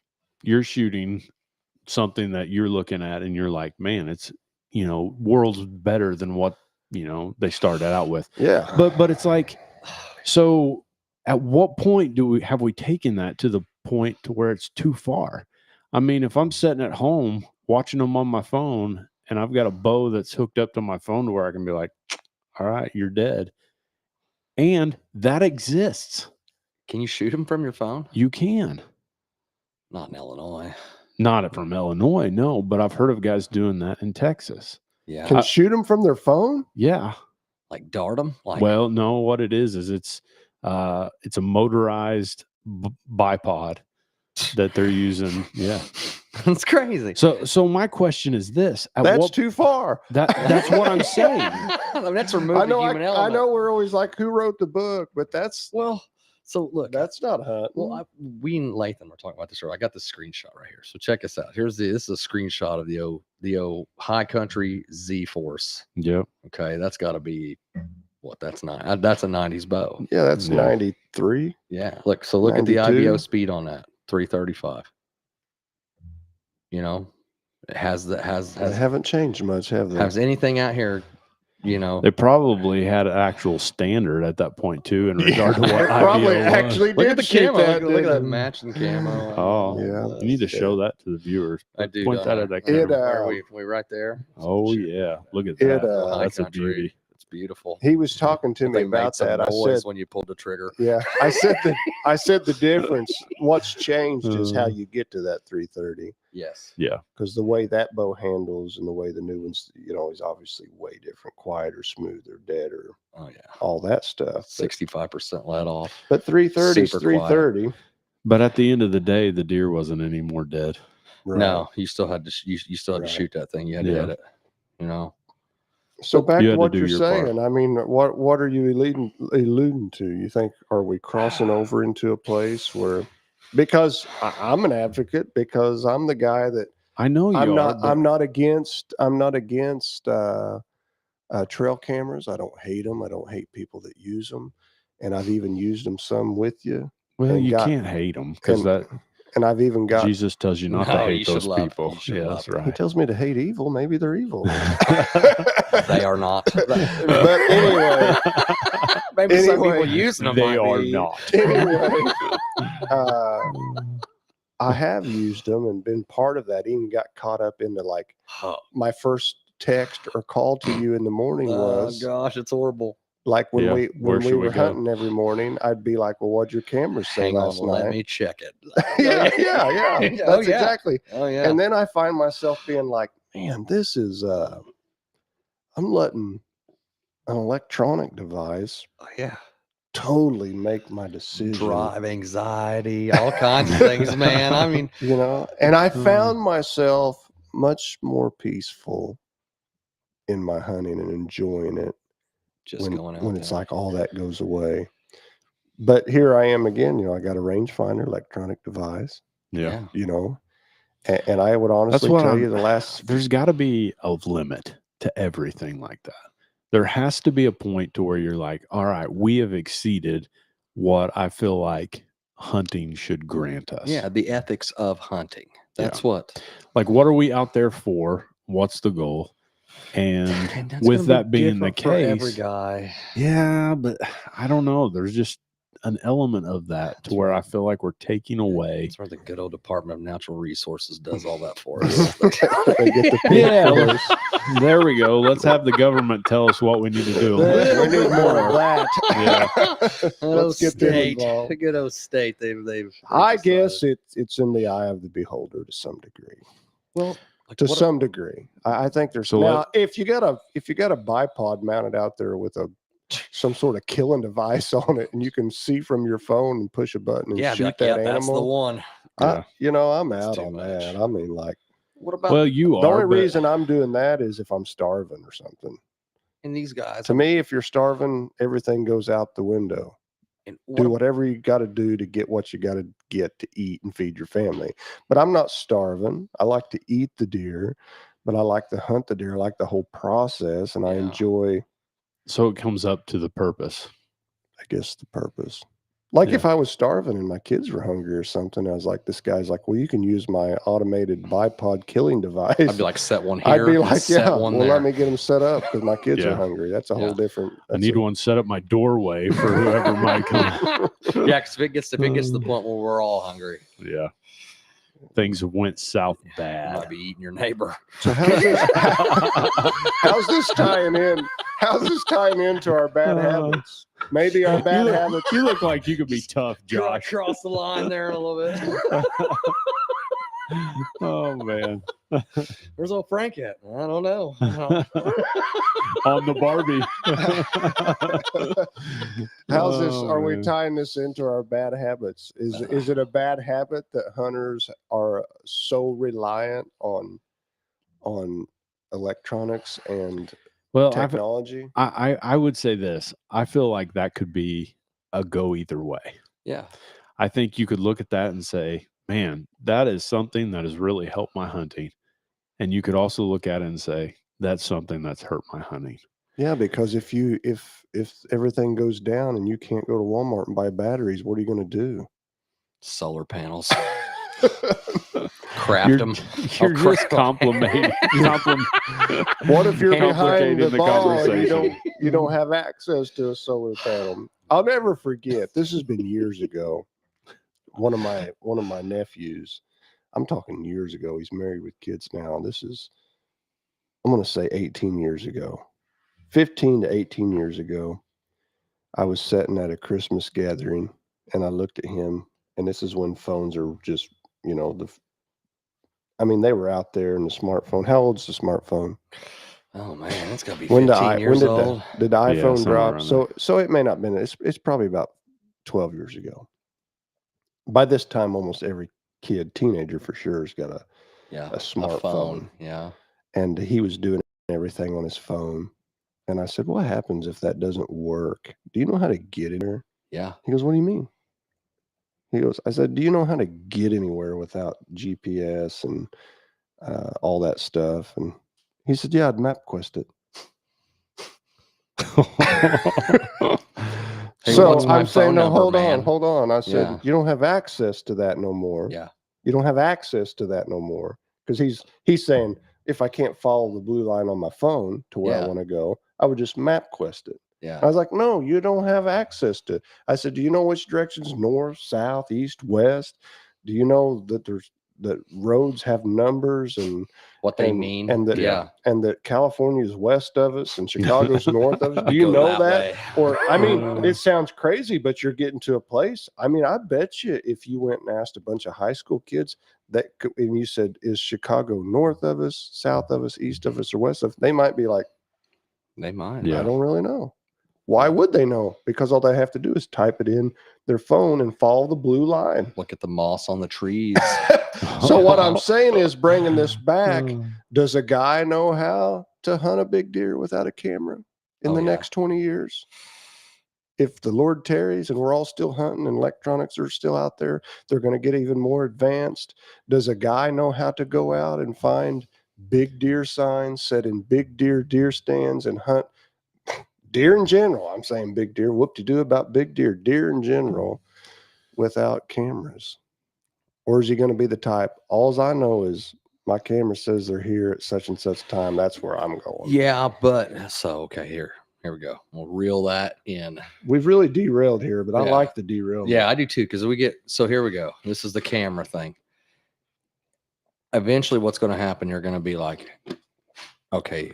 Speaker 1: you're shooting something that you're looking at and you're like, man, it's, worlds better than what, they started out with.
Speaker 2: Yeah.
Speaker 1: But it's like, so at what point have we taken that to the point to where it's too far? I mean, if I'm sitting at home watching them on my phone and I've got a bow that's hooked up to my phone to where I can be like, all right, you're dead. And that exists.
Speaker 3: Can you shoot them from your phone?
Speaker 1: You can.
Speaker 3: Not in Illinois.
Speaker 1: Not from Illinois, no, but I've heard of guys doing that in Texas.
Speaker 3: Yeah.
Speaker 2: Can shoot them from their phone?
Speaker 1: Yeah.
Speaker 3: Like dart them? Like,
Speaker 1: Well, no, what it is it's a motorized bipod that they're using. Yeah.
Speaker 3: that's crazy.
Speaker 1: So my question is this:
Speaker 2: That's too far.
Speaker 1: that's what I'm saying.
Speaker 3: I mean, that's removed the human
Speaker 2: I
Speaker 3: element.
Speaker 2: know we're always like, who wrote the book? But that's
Speaker 3: So look,
Speaker 2: not hunting.
Speaker 3: well, we and Lathan were talking about this earlier. I got this screenshot right here. So check this out. This is a screenshot of the old High Country Z Force.
Speaker 1: Yep.
Speaker 3: Okay, that's got to be what? That's not. That's a '90s bow.
Speaker 2: yeah, that's
Speaker 1: Yeah.
Speaker 2: 93.
Speaker 3: Yeah. Look at the
Speaker 2: 92.
Speaker 3: IBO speed on that. 335. You know, it has
Speaker 2: They haven't changed much, have they?
Speaker 3: has anything out here, you know,
Speaker 1: They probably had an actual standard at that point too, in regard to what
Speaker 2: They probably
Speaker 1: IBO was.
Speaker 2: actually
Speaker 3: look at
Speaker 2: did
Speaker 3: the
Speaker 2: shoot
Speaker 3: camo.
Speaker 2: that.
Speaker 3: Look at that
Speaker 2: didn't they?
Speaker 3: matching camo.
Speaker 1: Oh,
Speaker 2: Yeah.
Speaker 1: you need to show that to the viewers.
Speaker 3: I do.
Speaker 1: Point
Speaker 3: don't
Speaker 1: that
Speaker 3: I?
Speaker 1: at that
Speaker 2: It,
Speaker 1: camera.
Speaker 3: Where are we right there.
Speaker 1: Oh
Speaker 3: Shoot.
Speaker 1: yeah, look at
Speaker 2: It,
Speaker 1: that.
Speaker 3: High
Speaker 1: That's a
Speaker 3: country.
Speaker 1: beauty.
Speaker 3: It's beautiful.
Speaker 2: He was talking to
Speaker 3: That
Speaker 2: me
Speaker 3: thing made
Speaker 2: about
Speaker 3: some
Speaker 2: that. I
Speaker 3: noise
Speaker 2: said,
Speaker 3: when you pulled the trigger.
Speaker 2: yeah, I said the difference. What's changed is how
Speaker 1: Uh.
Speaker 2: you get to that 330.
Speaker 3: Yes.
Speaker 2: Because the way that bow handles and the way the new ones, is obviously way different, quieter, smoother, deader,
Speaker 3: Oh yeah.
Speaker 2: all that stuff.
Speaker 3: 65% let off.
Speaker 2: But 330 is
Speaker 3: Super quiet.
Speaker 2: 330.
Speaker 1: But at the end of the day, the deer wasn't any more dead.
Speaker 2: Right.
Speaker 3: No, you still had to. You still had
Speaker 2: Right.
Speaker 3: to shoot that thing. You had to
Speaker 1: Yeah.
Speaker 3: hit it. You know.
Speaker 2: So back
Speaker 1: You
Speaker 2: to
Speaker 1: had to
Speaker 2: what
Speaker 1: do
Speaker 2: you're
Speaker 1: your part.
Speaker 2: saying. I mean, what are you alluding to? You think, are we crossing over into a place where, because I'm an advocate, because I'm the guy that
Speaker 1: I know you are. but
Speaker 2: I'm not against trail cameras. I don't hate them. I don't hate people that use them, and I've even used them some with you.
Speaker 1: well,
Speaker 2: and
Speaker 1: you
Speaker 2: got-
Speaker 1: can't hate them because
Speaker 2: and
Speaker 1: that
Speaker 2: And I've even got.
Speaker 1: Jesus tells you not
Speaker 3: No,
Speaker 1: to
Speaker 3: you
Speaker 1: hate
Speaker 3: should
Speaker 1: those
Speaker 3: love-
Speaker 1: people.
Speaker 3: you should
Speaker 1: Yeah,
Speaker 3: love
Speaker 1: that's
Speaker 3: them.
Speaker 2: He
Speaker 1: right.
Speaker 2: tells me to hate evil. Maybe they're evil.
Speaker 3: They are not.
Speaker 2: But anyway,
Speaker 3: Maybe some
Speaker 2: Anyway,
Speaker 3: people using them.
Speaker 1: They
Speaker 3: might
Speaker 1: are
Speaker 3: be.
Speaker 1: not.
Speaker 2: anyway, I have used them and been part of that. Even got caught up into like
Speaker 3: Oh,
Speaker 2: my first text or call to you in the morning was
Speaker 3: gosh, it's horrible.
Speaker 2: like when
Speaker 1: Yeah,
Speaker 2: we
Speaker 1: where should we
Speaker 2: were
Speaker 1: go?
Speaker 2: hunting every morning. I'd be like, "Well, what'd your camera say
Speaker 3: Hang on,
Speaker 2: last
Speaker 3: let
Speaker 2: night?"
Speaker 3: me check it.
Speaker 2: yeah.
Speaker 3: Oh,
Speaker 2: That's
Speaker 3: yeah.
Speaker 2: exactly.
Speaker 3: Oh yeah.
Speaker 2: And then I find myself being like, "Man, this is I'm letting an electronic device
Speaker 3: Oh, yeah.
Speaker 2: totally make my decision."
Speaker 3: Drive anxiety, all kinds of things, man. I mean,
Speaker 2: And I found myself much more peaceful in my hunting and enjoying it
Speaker 3: just going out
Speaker 2: when it's
Speaker 3: there.
Speaker 2: like all that goes away. But here I am again, I got a rangefinder electronic device,
Speaker 1: Yeah.
Speaker 2: and I would honestly
Speaker 1: what
Speaker 2: tell
Speaker 1: I'm-
Speaker 2: you the last,
Speaker 1: There's got to be a limit to everything like that. There has to be a point to where you're like, all right, we have exceeded what I feel like hunting should grant us.
Speaker 3: Yeah, the ethics of hunting. That's what.
Speaker 1: Like, what are we out there for? What's the goal? And
Speaker 3: that's
Speaker 1: with
Speaker 3: gonna
Speaker 1: that
Speaker 3: be
Speaker 1: being the
Speaker 3: different for every
Speaker 1: case,
Speaker 3: guy.
Speaker 1: yeah, but I don't know. There's just an element of that to
Speaker 3: That's
Speaker 1: where
Speaker 3: right.
Speaker 1: I feel like we're taking away.
Speaker 3: That's where the good old Department of Natural Resources does all that for us.
Speaker 2: they get the pig
Speaker 1: Yeah,
Speaker 2: fillers.
Speaker 1: There we go. Let's have the government tell us what we need to do.
Speaker 2: We need more of that.
Speaker 1: Yeah.
Speaker 2: Let's get them
Speaker 3: state.
Speaker 2: involved.
Speaker 3: The good old state. They've
Speaker 2: I
Speaker 3: decided.
Speaker 2: guess it's in the eye of the beholder to some degree.
Speaker 3: Well, like,
Speaker 2: To
Speaker 3: what-
Speaker 2: some degree, I think there's
Speaker 1: So
Speaker 2: now if you got a bipod mounted out there with some sort of killing device on it, and you can see from your phone and push a button and
Speaker 3: yeah, be
Speaker 2: shoot
Speaker 3: like,
Speaker 2: that
Speaker 3: yeah, that's the
Speaker 2: animal.
Speaker 3: one.
Speaker 2: I'm
Speaker 3: That's
Speaker 2: out
Speaker 3: too
Speaker 2: on
Speaker 3: much.
Speaker 2: that. I mean, like
Speaker 3: What about
Speaker 1: Well, you
Speaker 2: the
Speaker 1: are.
Speaker 2: only
Speaker 1: but
Speaker 2: reason I'm doing that is if I'm starving or something.
Speaker 3: in these guys?
Speaker 2: To me, if you're starving, everything goes out the window.
Speaker 3: And
Speaker 2: Do whatever you got to do to get what you got to get to eat and feed your family. But I'm not starving. I like to eat the deer, but I like to hunt the deer. I like the whole process, and I
Speaker 3: Yeah.
Speaker 2: enjoy,
Speaker 1: So it comes up to the purpose.
Speaker 2: I guess, the purpose. Like
Speaker 1: Yeah.
Speaker 2: if I was starving and my kids were hungry or something, I was like, this guy's like, well, you can use my automated bipod killing device.
Speaker 3: I'd be like, set one here.
Speaker 2: I'd be
Speaker 3: and
Speaker 2: like,
Speaker 3: set
Speaker 2: yeah,
Speaker 3: one
Speaker 2: well,
Speaker 3: there.
Speaker 2: let me get them set up because my kids
Speaker 1: Yeah.
Speaker 2: are hungry. That's a
Speaker 3: Yeah.
Speaker 2: whole different.
Speaker 1: I need one set up my doorway for whoever might come.
Speaker 3: Yeah, because if it gets to the point where we're all hungry,
Speaker 1: Yeah. Things went south
Speaker 3: you
Speaker 1: bad.
Speaker 3: might be eating your neighbor.
Speaker 2: So how's this, how's this tying in? How's this tying into our bad habits? Maybe our bad habits.
Speaker 1: You look like you could be tough, Josh.
Speaker 3: Cross the line there a little bit.
Speaker 1: Oh man.
Speaker 3: Where's old Frank at? I don't know.
Speaker 1: On the Barbie.
Speaker 2: How's this?
Speaker 1: Oh,
Speaker 2: Are we
Speaker 1: man.
Speaker 2: tying this into our bad habits? Is it a bad habit that hunters are so reliant on electronics and
Speaker 1: Well,
Speaker 2: technology?
Speaker 1: I would say this. I feel like that could be a go either way.
Speaker 3: Yeah.
Speaker 1: I think you could look at that and say, man, that is something that has really helped my hunting. And you could also look at it and say, that's something that's hurt my hunting.
Speaker 2: Yeah, because if everything goes down and you can't go to Walmart and buy batteries, what are you going to do?
Speaker 3: Solar panels. Craft
Speaker 1: You're,
Speaker 3: them.
Speaker 1: you're just complimenting.
Speaker 2: What if you're behind the
Speaker 1: complicating
Speaker 2: ball and you
Speaker 1: conversation?
Speaker 2: don't have access to a solar panel? I'll never forget. This has been years ago. One of my nephews, I'm talking years ago. He's married with kids now. This is, I'm going to say 18 years ago, 15 to 18 years ago. I was sitting at a Christmas gathering and I looked at him, and this is when phones are just, they were out there in the smartphone. How old's the smartphone?
Speaker 3: Oh man, it's gotta be
Speaker 2: When
Speaker 3: 15 years old.
Speaker 2: did the iPhone
Speaker 1: somewhere
Speaker 2: drop?
Speaker 1: around
Speaker 2: So it may not have been. It's probably about 12 years ago. By this time, almost every teenager for sure, has got a smartphone.
Speaker 3: Phone. Yeah.
Speaker 2: And he was doing everything on his phone. And I said, "What happens if that doesn't work? Do you know how to get in there?"
Speaker 3: Yeah.
Speaker 2: He goes, "What do you mean?" He goes, I said, "Do you know how to get anywhere without GPS and all that stuff?" And he said, "Yeah, I'd MapQuest it."
Speaker 3: Hey,
Speaker 2: So
Speaker 3: what's my
Speaker 2: I'm saying,
Speaker 3: phone
Speaker 2: no,
Speaker 3: number,
Speaker 2: hold
Speaker 3: man?
Speaker 2: on, hold on. I said,
Speaker 3: Yeah.
Speaker 2: "You don't have access to that no more.
Speaker 3: Yeah.
Speaker 2: You don't have access to that no more." Because he's saying, if I can't follow the blue line on my phone to where I
Speaker 3: Yeah.
Speaker 2: want to go, I would just MapQuest it.
Speaker 3: Yeah.
Speaker 2: I was like, "No, you don't have access to." I said, "Do you know which directions north, south, east, west? Do you know that roads have numbers and
Speaker 3: What they mean.
Speaker 2: and that
Speaker 3: Yeah.
Speaker 2: and that California is west of us and Chicago's north of us? Do you
Speaker 3: Go
Speaker 2: know that?"
Speaker 3: way.
Speaker 2: Or, it sounds crazy, but you're getting to a place. I bet you if you went and asked a bunch of high school kids and you said, "Is Chicago north of us, south of us, east of us, or west of us?" They might be like,
Speaker 3: They might.
Speaker 1: Yeah.
Speaker 2: "I don't really know." Why would they know? Because all they have to do is type it in their phone and follow the blue line.
Speaker 3: Look at the moss on the trees.
Speaker 2: So what I'm saying is, bringing this back,
Speaker 1: Oh.
Speaker 2: does a guy know how to hunt a big deer without a camera in the
Speaker 3: Yeah.
Speaker 2: next 20 years? If the Lord tarries and we're all still hunting and electronics are still out there, they're going to get even more advanced. Does a guy know how to go out and find big deer signs, set in big deer stands, and hunt deer in general? I'm saying big deer, whoop-de-doo about big deer in general, without cameras? Or is he going to be the type, alls I know is my camera says they're here at such and such time, that's where I'm going?
Speaker 3: Yeah, but okay, here we go. We'll reel that in.
Speaker 2: We've really derailed here, but I
Speaker 3: Yeah.
Speaker 2: like the derailment.
Speaker 3: Yeah, I do too, because here we go. This is the camera thing. Eventually, what's going to happen, you're going to be like, okay,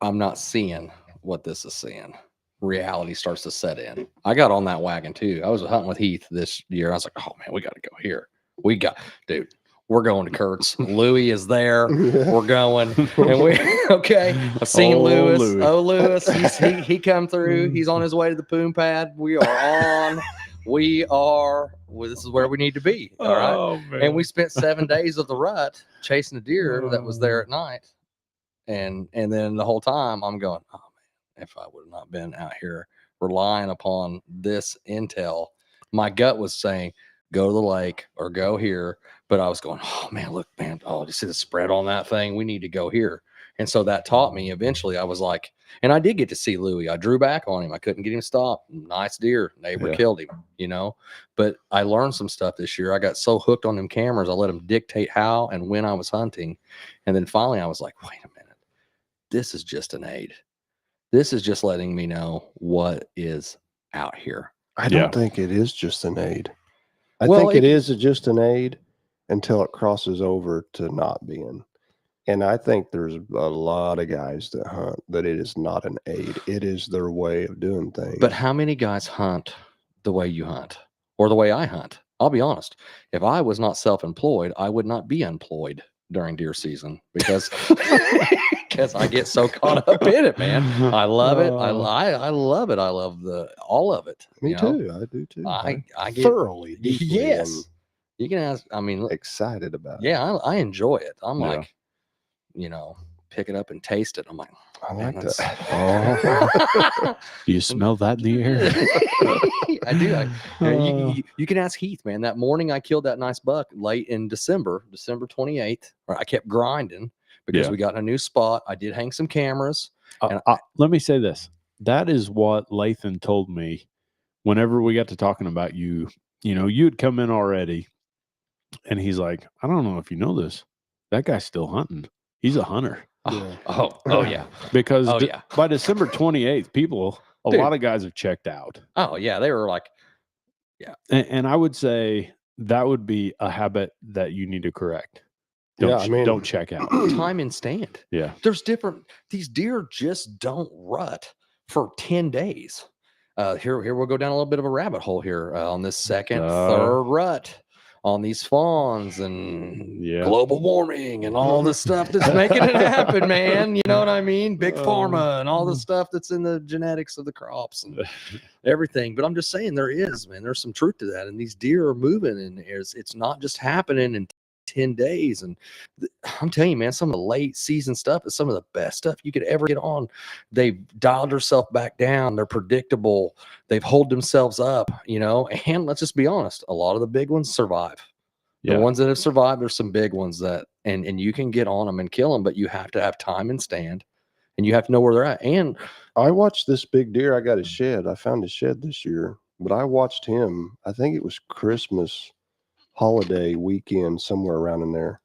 Speaker 3: I'm not seeing what this is seeing. Reality starts to set in. I got on that wagon too. I was hunting with Heath this year. I was like, oh man, we got to go here. Dude, we're going to Kurt's. Louis is there. We're going. And I've seen
Speaker 1: Oh,
Speaker 3: Lewis.
Speaker 1: Louis.
Speaker 3: Oh, Lewis. He come through. He's on his way to the poon pad. We are on. This is where we need to be. All right.
Speaker 1: Oh, man.
Speaker 3: And we spent 7 days of the rut chasing a deer that was there at night. And then the whole time I'm going, oh man, if I would have not been out here relying upon this intel, my gut was saying, go to the lake or go here. But I was going, oh man, look, man, oh, you see the spread on that thing? We need to go here. And so that taught me eventually. I was like, and I did get to see Louis. I drew back on him. I couldn't get him stopped. Nice deer. Neighbor killed him, But I learned some stuff this year. I got so hooked on them cameras. I let them dictate how and when I was hunting. And then finally I was like, wait a minute. This is just an aid. This is just letting me know what is out here.
Speaker 2: I don't think it is just an aid. I
Speaker 3: Well,
Speaker 2: think it is just an aid until it crosses over to not being. And I think there's a lot of guys that hunt that it is not an aid. It is their way of doing things.
Speaker 3: But how many guys hunt the way you hunt or the way I hunt? I'll be honest. If I was not self-employed, I would not be employed during deer season because I get so caught up in it, man. I love it. I love it. I love all of it.
Speaker 2: Me too. I do too.
Speaker 3: I get
Speaker 2: thoroughly.
Speaker 3: yes. You can ask. I mean,
Speaker 2: excited about it.
Speaker 3: Yeah, I enjoy it. I'm like, pick it up and taste it. I'm like,
Speaker 2: I like
Speaker 3: man,
Speaker 2: that.
Speaker 1: Do you smell that in the air?
Speaker 3: I do. You can ask Heath, man. That morning I killed that nice buck late in December 28th. I kept grinding because we got in a new spot. I did hang some cameras.
Speaker 1: Let me say this. That is what Lathan told me whenever we got to talking about you you'd come in already, and he's like, I don't know if you know this, that guy's still hunting. He's a hunter.
Speaker 3: Oh yeah.
Speaker 1: Because
Speaker 3: Oh, yeah.
Speaker 1: by December 28th, a
Speaker 3: Dude.
Speaker 1: lot of guys have checked out.
Speaker 3: Oh yeah. They were like,
Speaker 1: And I would say that would be a habit that you need to correct.
Speaker 2: Yeah,
Speaker 1: Don't check out.
Speaker 3: time and stand.
Speaker 1: Yeah.
Speaker 3: There's these deer just don't rut for 10 days. Here we'll go down a little bit of a rabbit hole here on this second, third rut on these fawns and global warming and all the stuff that's making it happen, man. You know what I mean? Big pharma and all the stuff that's in the genetics of the crops and everything. But I'm just saying there's some truth to that. And these deer are moving, and it's not just happening in 10 days. And I'm telling you, man, some of the late season stuff is some of the best stuff you could ever get on. They've dialed themselves back down. They're predictable. They've holed themselves up, and let's just be honest, a lot of the big ones survive. The ones that have survived, there's some big ones that, and you can get on them and kill them, but you have to have time and stand, and you have to know where they're at. And
Speaker 2: I watched this big deer. I got his shed. I found his shed this year, but I watched him. I think it was Christmas holiday weekend, somewhere around in there.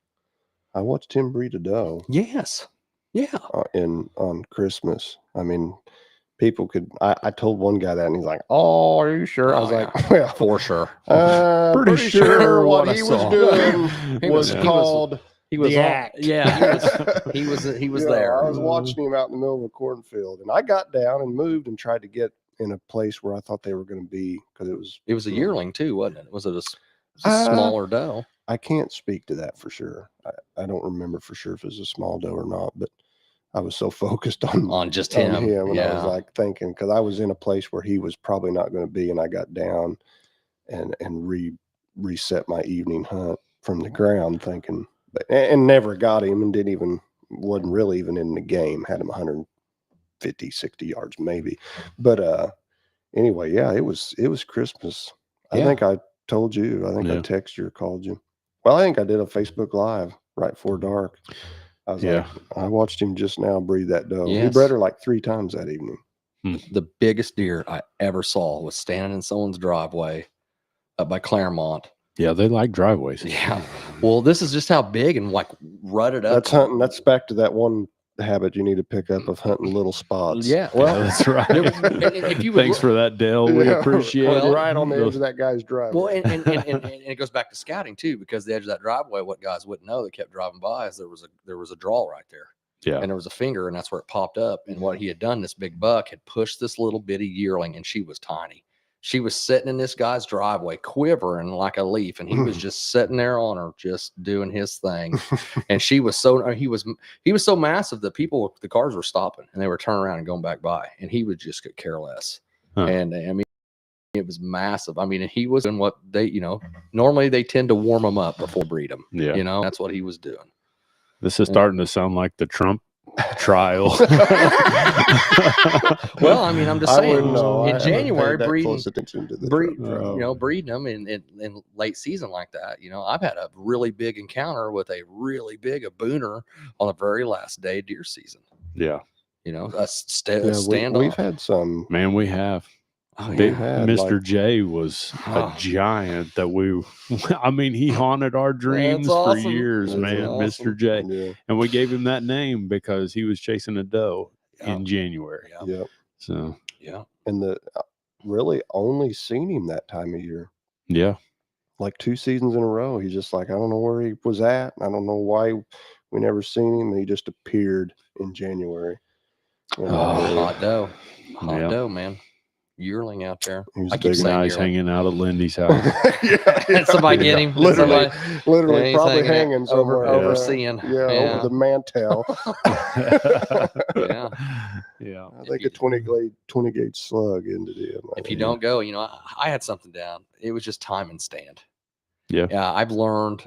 Speaker 2: I watched him breed a doe.
Speaker 3: Yes. Yeah.
Speaker 2: On Christmas. I mean, people could. I told one guy that, and he's like, "Oh, are you sure?" I was like, "Well,
Speaker 3: for sure.
Speaker 2: Pretty sure what he was doing was
Speaker 3: he
Speaker 2: called
Speaker 3: he was
Speaker 2: the
Speaker 3: all-
Speaker 2: act."
Speaker 3: Yeah, he was
Speaker 2: Yeah,
Speaker 3: there.
Speaker 2: I was watching him out in the middle of a cornfield, and I got down and moved and tried to get in a place where I thought they were going to be, because
Speaker 3: It was a yearling too, wasn't it? Was it a smaller doe?
Speaker 2: I can't speak to that for sure. I don't remember for sure if it was a small doe or not, but I was so focused on
Speaker 3: just
Speaker 2: on
Speaker 3: him.
Speaker 2: and I was
Speaker 3: Yeah.
Speaker 2: like thinking, because I was in a place where he was probably not going to be, and I got down and reset my evening hunt from the ground, thinking, and never got him, and wasn't really even in the game. Had him 150, 60 yards maybe, but anyway, yeah, it was Christmas. I
Speaker 3: Yeah.
Speaker 2: think I told you. I think I texted you or called you. Well, I think I did a Facebook Live right before dark. I was like, I watched him just now breed that doe. He
Speaker 3: Yes.
Speaker 2: bred her like 3 times that evening.
Speaker 3: The biggest deer I ever saw was standing in someone's driveway up by Claremont.
Speaker 1: Yeah, they like driveways.
Speaker 3: Yeah. Well, this is just how big and like rutted up.
Speaker 2: That's hunting. That's back to that one habit you need to pick up of hunting little spots.
Speaker 3: Yeah.
Speaker 1: Yeah,
Speaker 3: Well,
Speaker 1: that's right.
Speaker 3: and if you would
Speaker 1: Thanks for that, Dale. We
Speaker 2: Yeah,
Speaker 1: appreciate
Speaker 3: well,
Speaker 1: it.
Speaker 2: right on the edge
Speaker 1: Those-
Speaker 2: of that guy's driveway.
Speaker 3: well, and it goes back to scouting too, because the edge of that driveway, what guys wouldn't know that kept driving by is there was a draw right there.
Speaker 1: Yeah.
Speaker 3: And there was a finger, and that's where it popped up. And what he had done, this big buck had pushed this little bitty yearling, and she was tiny. She was sitting in this guy's driveway, quivering like a leaf, and he was just sitting there on her, just doing his thing. And he was so massive that the cars were stopping, and they were turning around and going back by, and he would just could care less.
Speaker 1: Huh.
Speaker 3: And I mean, it was massive. I mean, and he was in what they, normally they tend to warm them up before breed them.
Speaker 1: Yeah.
Speaker 3: That's what he was doing.
Speaker 1: This is starting to sound like the Trump trial.
Speaker 3: Well, I mean, I'm just
Speaker 2: I
Speaker 3: saying.
Speaker 2: wouldn't know. I
Speaker 3: In
Speaker 2: haven't
Speaker 3: January,
Speaker 2: paid that
Speaker 3: breeding,
Speaker 2: close attention to the
Speaker 3: breed,
Speaker 2: truck.
Speaker 3: breeding them in late season like that. I've had a really big encounter with a really big booner on the very last day of deer season.
Speaker 1: Yeah.
Speaker 3: A stand
Speaker 2: We've had some.
Speaker 1: Man, we have.
Speaker 3: Oh, yeah.
Speaker 1: Big
Speaker 2: had,
Speaker 1: Mr.
Speaker 2: like-
Speaker 1: J was
Speaker 3: Oh.
Speaker 1: a giant that I mean, he haunted our dreams
Speaker 3: awesome.
Speaker 1: for years,
Speaker 2: That's
Speaker 1: man.
Speaker 3: awesome.
Speaker 1: Mr. J.
Speaker 2: Yeah,
Speaker 1: And we gave him that name because he was chasing a doe
Speaker 3: Yeah.
Speaker 1: in January.
Speaker 3: Yeah.
Speaker 2: yeah.
Speaker 1: So,
Speaker 3: Yeah.
Speaker 2: And really only seen him that time of year.
Speaker 1: yeah.
Speaker 2: Like 2 seasons in a row. He's just like, I don't know where he was at. I don't know why we never seen him. He just appeared in January. And,
Speaker 3: Hot doe. Hot
Speaker 1: Yeah.
Speaker 3: doe, man. Yearling out there.
Speaker 2: he was
Speaker 3: I
Speaker 2: a
Speaker 3: keep
Speaker 2: big
Speaker 3: saying
Speaker 1: Guys
Speaker 3: yearling.
Speaker 1: hanging out at Lindy's house.
Speaker 2: yeah,
Speaker 3: Somebody get him.
Speaker 2: Literally,
Speaker 3: Somebody-
Speaker 2: literally,
Speaker 3: he's
Speaker 2: probably
Speaker 3: hanging out
Speaker 2: hanging somewhere.
Speaker 3: overseeing.
Speaker 2: Yeah, over the mantel.
Speaker 3: Yeah.
Speaker 1: Yeah.
Speaker 2: I think a 20 gauge slug into the.
Speaker 3: If you don't go, I had something down. It was just time and stand.
Speaker 1: Yeah.
Speaker 3: Yeah. I've learned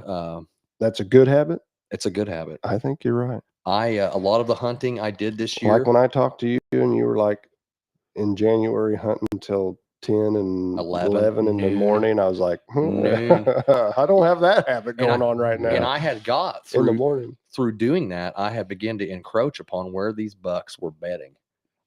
Speaker 2: That's a good habit.
Speaker 3: it's a good habit.
Speaker 2: I think you're right.
Speaker 3: A lot of the hunting I did this year.
Speaker 2: Like when I talked to you and you were like in January hunting until 10 and 11 in the
Speaker 3: noon.
Speaker 2: morning, I was like,
Speaker 3: Noon.
Speaker 2: I don't have that habit
Speaker 3: And
Speaker 2: going on right now.
Speaker 3: And I had got
Speaker 2: in the
Speaker 3: through
Speaker 2: morning.
Speaker 3: through doing that, I had begun to encroach upon where these bucks were bedding.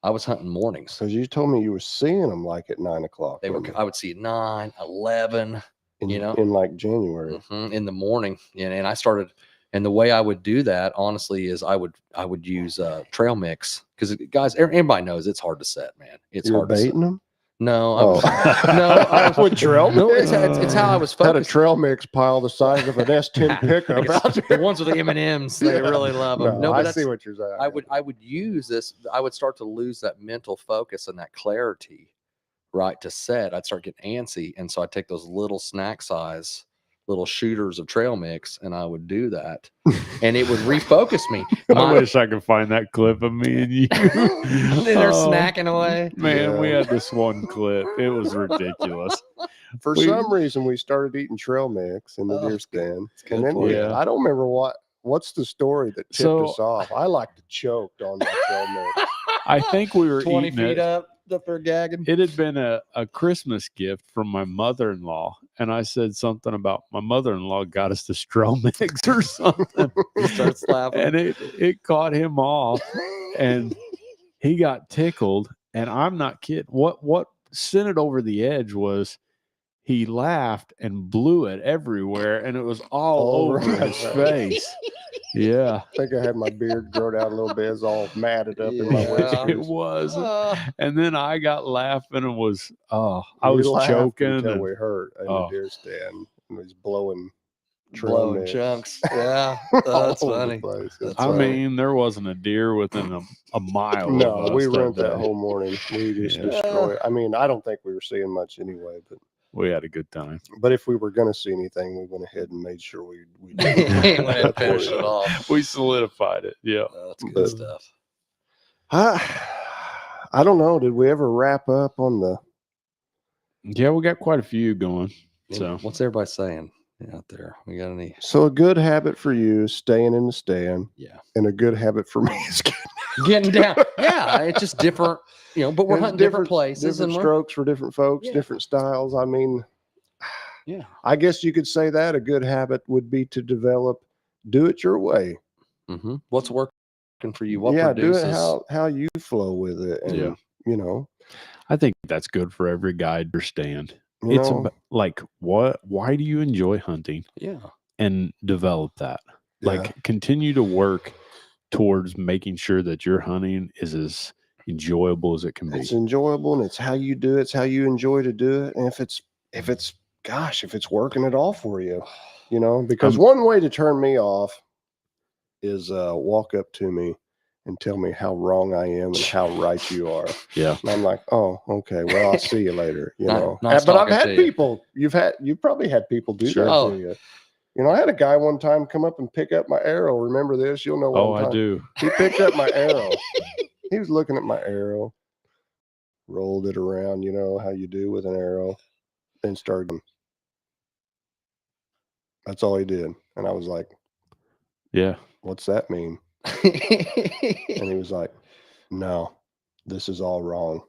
Speaker 3: I was hunting mornings.
Speaker 2: Because you told me you were seeing them like at 9 o'clock.
Speaker 3: They were, I would see 9, 11,
Speaker 2: in,
Speaker 3: you know,
Speaker 2: in like January.
Speaker 3: in the morning. And I started, and the way I would do that, honestly, is I would use trail mix, because guys, everybody knows it's hard to set, man. It's
Speaker 2: You're
Speaker 3: hard to set.
Speaker 2: baiting them?
Speaker 3: No,
Speaker 2: Oh.
Speaker 3: no, I was
Speaker 2: With trail
Speaker 3: no,
Speaker 2: mix?
Speaker 3: it's how I was
Speaker 2: Had a
Speaker 3: focused.
Speaker 2: trail mix pile the size of an S10 pickup out
Speaker 3: the
Speaker 2: there.
Speaker 3: ones with the M&Ms, they really love them.
Speaker 2: No,
Speaker 3: but
Speaker 2: I
Speaker 3: that's-
Speaker 2: see what you're saying.
Speaker 3: I would use this. I would start to lose that mental focus and that clarity, right, to set. I'd start getting antsy, and so I'd take those little snack size little shooters of trail mix, and I would do that, and it would refocus me.
Speaker 1: I wish I could find that clip of me and you.
Speaker 3: They're
Speaker 1: Oh,
Speaker 3: snacking away.
Speaker 1: Man, we
Speaker 2: Yeah.
Speaker 1: had this one clip. It was ridiculous.
Speaker 2: For
Speaker 1: we-
Speaker 2: some reason, we started eating trail mix in the
Speaker 3: Oh,
Speaker 2: deer
Speaker 3: it's good.
Speaker 2: stand.
Speaker 3: It's good
Speaker 2: And then
Speaker 3: for
Speaker 1: you.
Speaker 2: yeah, I don't remember what's the story that tipped
Speaker 1: So-
Speaker 2: us off. I like to choked on that trail mix.
Speaker 1: I think we were
Speaker 3: 20
Speaker 1: eating
Speaker 3: feet
Speaker 1: it.
Speaker 3: up there gagging.
Speaker 1: It had been a Christmas gift from my mother-in-law, and I said something about my mother-in-law got us the Stro mix or something,
Speaker 3: He starts laughing.
Speaker 1: and it caught him off, and he got tickled. And I'm not kidding. What sent it over the edge was he laughed and blew it everywhere, and it was all
Speaker 2: All
Speaker 1: over
Speaker 2: right.
Speaker 1: his face. Yeah,
Speaker 2: I think I had my beard grown out a little bit. It's all matted up in my
Speaker 3: Yeah.
Speaker 2: whiskers.
Speaker 1: it was.
Speaker 3: Ah.
Speaker 1: And then I got laughing and was I
Speaker 2: We
Speaker 1: was
Speaker 2: laughed
Speaker 1: choking.
Speaker 2: until
Speaker 1: and-
Speaker 2: we hurt in
Speaker 1: Oh.
Speaker 2: the deer stand. And it was blowing trail
Speaker 3: Blowing
Speaker 2: mix
Speaker 3: chunks. Yeah,
Speaker 2: all
Speaker 3: that's
Speaker 2: over the
Speaker 3: funny.
Speaker 2: place.
Speaker 3: That's
Speaker 2: It's
Speaker 1: I
Speaker 3: funny.
Speaker 1: mean, there wasn't a deer within a mile.
Speaker 2: no,
Speaker 1: of
Speaker 2: we
Speaker 1: us
Speaker 2: rent that
Speaker 1: day.
Speaker 2: whole morning. We just
Speaker 1: Yeah.
Speaker 2: destroyed. I mean, I don't think we were seeing much anyway,
Speaker 1: We had a good time.
Speaker 2: but if we were going to see anything, we went ahead and made sure we
Speaker 3: Went ahead and
Speaker 2: That's
Speaker 3: finished
Speaker 2: what
Speaker 3: it off.
Speaker 1: We solidified it. Yeah.
Speaker 3: That's good
Speaker 2: But-
Speaker 3: stuff.
Speaker 2: I don't know. Did we ever wrap up on the?
Speaker 1: Yeah, we got quite a few going.
Speaker 3: Yeah,
Speaker 1: So
Speaker 3: what's everybody saying out there? We got any?
Speaker 2: So a good habit for you is staying in the stand,
Speaker 3: Yeah,
Speaker 2: and a good habit for me is
Speaker 3: getting down. Yeah, it's just different, but we're
Speaker 2: There's
Speaker 3: hunting different places,
Speaker 2: different
Speaker 3: and we're,
Speaker 2: strokes for different folks,
Speaker 3: Yeah.
Speaker 2: different styles. I mean,
Speaker 3: yeah,
Speaker 2: I guess you could say that a good habit would be to develop, do it your way.
Speaker 3: What's working for you? What
Speaker 2: yeah,
Speaker 3: produces?
Speaker 2: do it how you flow with it, and
Speaker 1: Yeah.
Speaker 2: you know,
Speaker 1: I think that's good for every guy to understand.
Speaker 2: you
Speaker 1: It's
Speaker 2: know,
Speaker 1: like why do you enjoy hunting,
Speaker 3: Yeah,
Speaker 1: and develop that.
Speaker 2: yeah.
Speaker 1: Like continue to work towards making sure that your hunting is as enjoyable as it can be.
Speaker 2: It's enjoyable, and it's how you do it. It's how you enjoy to do it, and if it's working at all for you, because one way to turn me off is walk up to me and tell me how wrong I am and how right you are.
Speaker 1: Yeah.
Speaker 2: And I'm like, oh, okay, well, I'll see you later.
Speaker 3: Nice
Speaker 2: But I've
Speaker 3: talking
Speaker 2: had
Speaker 3: to you.
Speaker 2: people. You've probably had people do
Speaker 1: Sure.
Speaker 2: that
Speaker 3: Oh.
Speaker 2: to you. I had a guy one time come up and pick up my arrow. Remember this? You'll know.
Speaker 1: Oh,
Speaker 2: what I'm
Speaker 1: I
Speaker 2: talking-
Speaker 1: do.
Speaker 2: He picked up my arrow. He was looking at my arrow, rolled it around, how you do with an arrow, then started. That's all he did. And I was like,
Speaker 1: Yeah.
Speaker 2: what's that mean? And he was like, no, this is all wrong.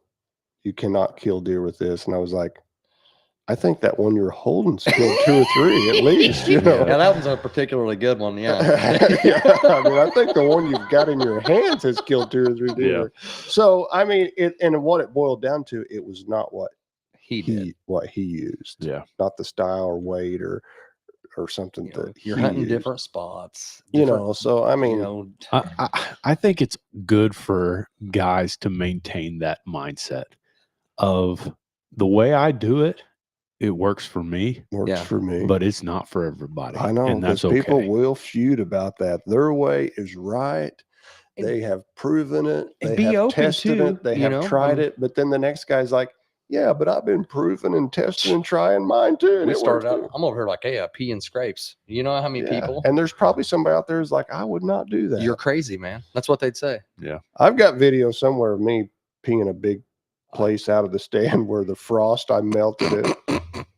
Speaker 2: You cannot kill deer with this. And I was like, I think that one you're holding's killed 2 or 3 at least,
Speaker 3: yeah, that one's a particularly good one. Yeah,
Speaker 2: Yeah, I mean, I think the one you've got in your hands has killed 2 or 3 deer. So, I mean, and what it boiled down to, it was not what
Speaker 3: he did.
Speaker 2: what he used,
Speaker 1: Yeah.
Speaker 2: not the style or weight or something that
Speaker 3: You're
Speaker 2: he
Speaker 3: hunting
Speaker 2: used.
Speaker 3: different spots.
Speaker 2: So I mean,
Speaker 1: I think it's good for guys to maintain that mindset of the way I do it. It works for me,
Speaker 2: works
Speaker 3: Yeah.
Speaker 2: for me.
Speaker 1: but it's not for everybody.
Speaker 2: I know,
Speaker 1: and
Speaker 2: because
Speaker 1: that's okay.
Speaker 2: people will feud about that. Their way is right.
Speaker 3: And-
Speaker 2: They have proven it.
Speaker 3: and
Speaker 2: They
Speaker 3: be
Speaker 2: have
Speaker 3: open
Speaker 2: tested
Speaker 3: too,
Speaker 2: it. They
Speaker 3: you
Speaker 2: have
Speaker 3: know?
Speaker 2: tried it. But then the next guy's like, yeah, but I've been proving and testing and trying mine too. And
Speaker 3: we
Speaker 2: it
Speaker 3: started
Speaker 2: works
Speaker 3: out.
Speaker 2: too."
Speaker 3: I'm over here like, hey, pee and scrapes. You know how many
Speaker 2: Yeah.
Speaker 3: people?
Speaker 2: And there's probably somebody out there who's like, I would not do that.
Speaker 3: You're crazy, man. That's what they'd say.
Speaker 2: I've got video somewhere of me peeing a big place out of the stand where the frost, I melted it.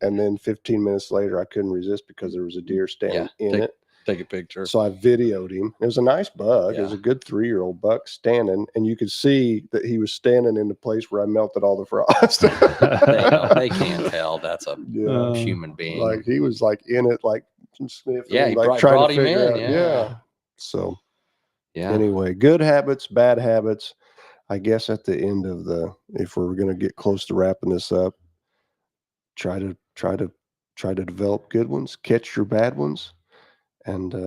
Speaker 2: And then 15 minutes later, I couldn't resist because there was a deer standing in it.
Speaker 3: Take a picture.
Speaker 2: So I videoed him. It was a nice buck. It was
Speaker 3: Yeah.
Speaker 2: a good 3-year-old buck standing, and you could see that he was standing in the place where I melted all the frost.
Speaker 3: They can't tell that's a
Speaker 2: Yeah,
Speaker 3: human being.
Speaker 2: like he was like in it, like sniffing.
Speaker 3: Yeah, he
Speaker 2: like
Speaker 3: brought him
Speaker 2: figure
Speaker 3: in,
Speaker 2: out-
Speaker 3: yeah.
Speaker 2: So
Speaker 3: yeah.
Speaker 2: anyway, good habits, bad habits. I guess at the end of if we're going to get close to wrapping this up, try to develop good ones, catch your bad ones, and turn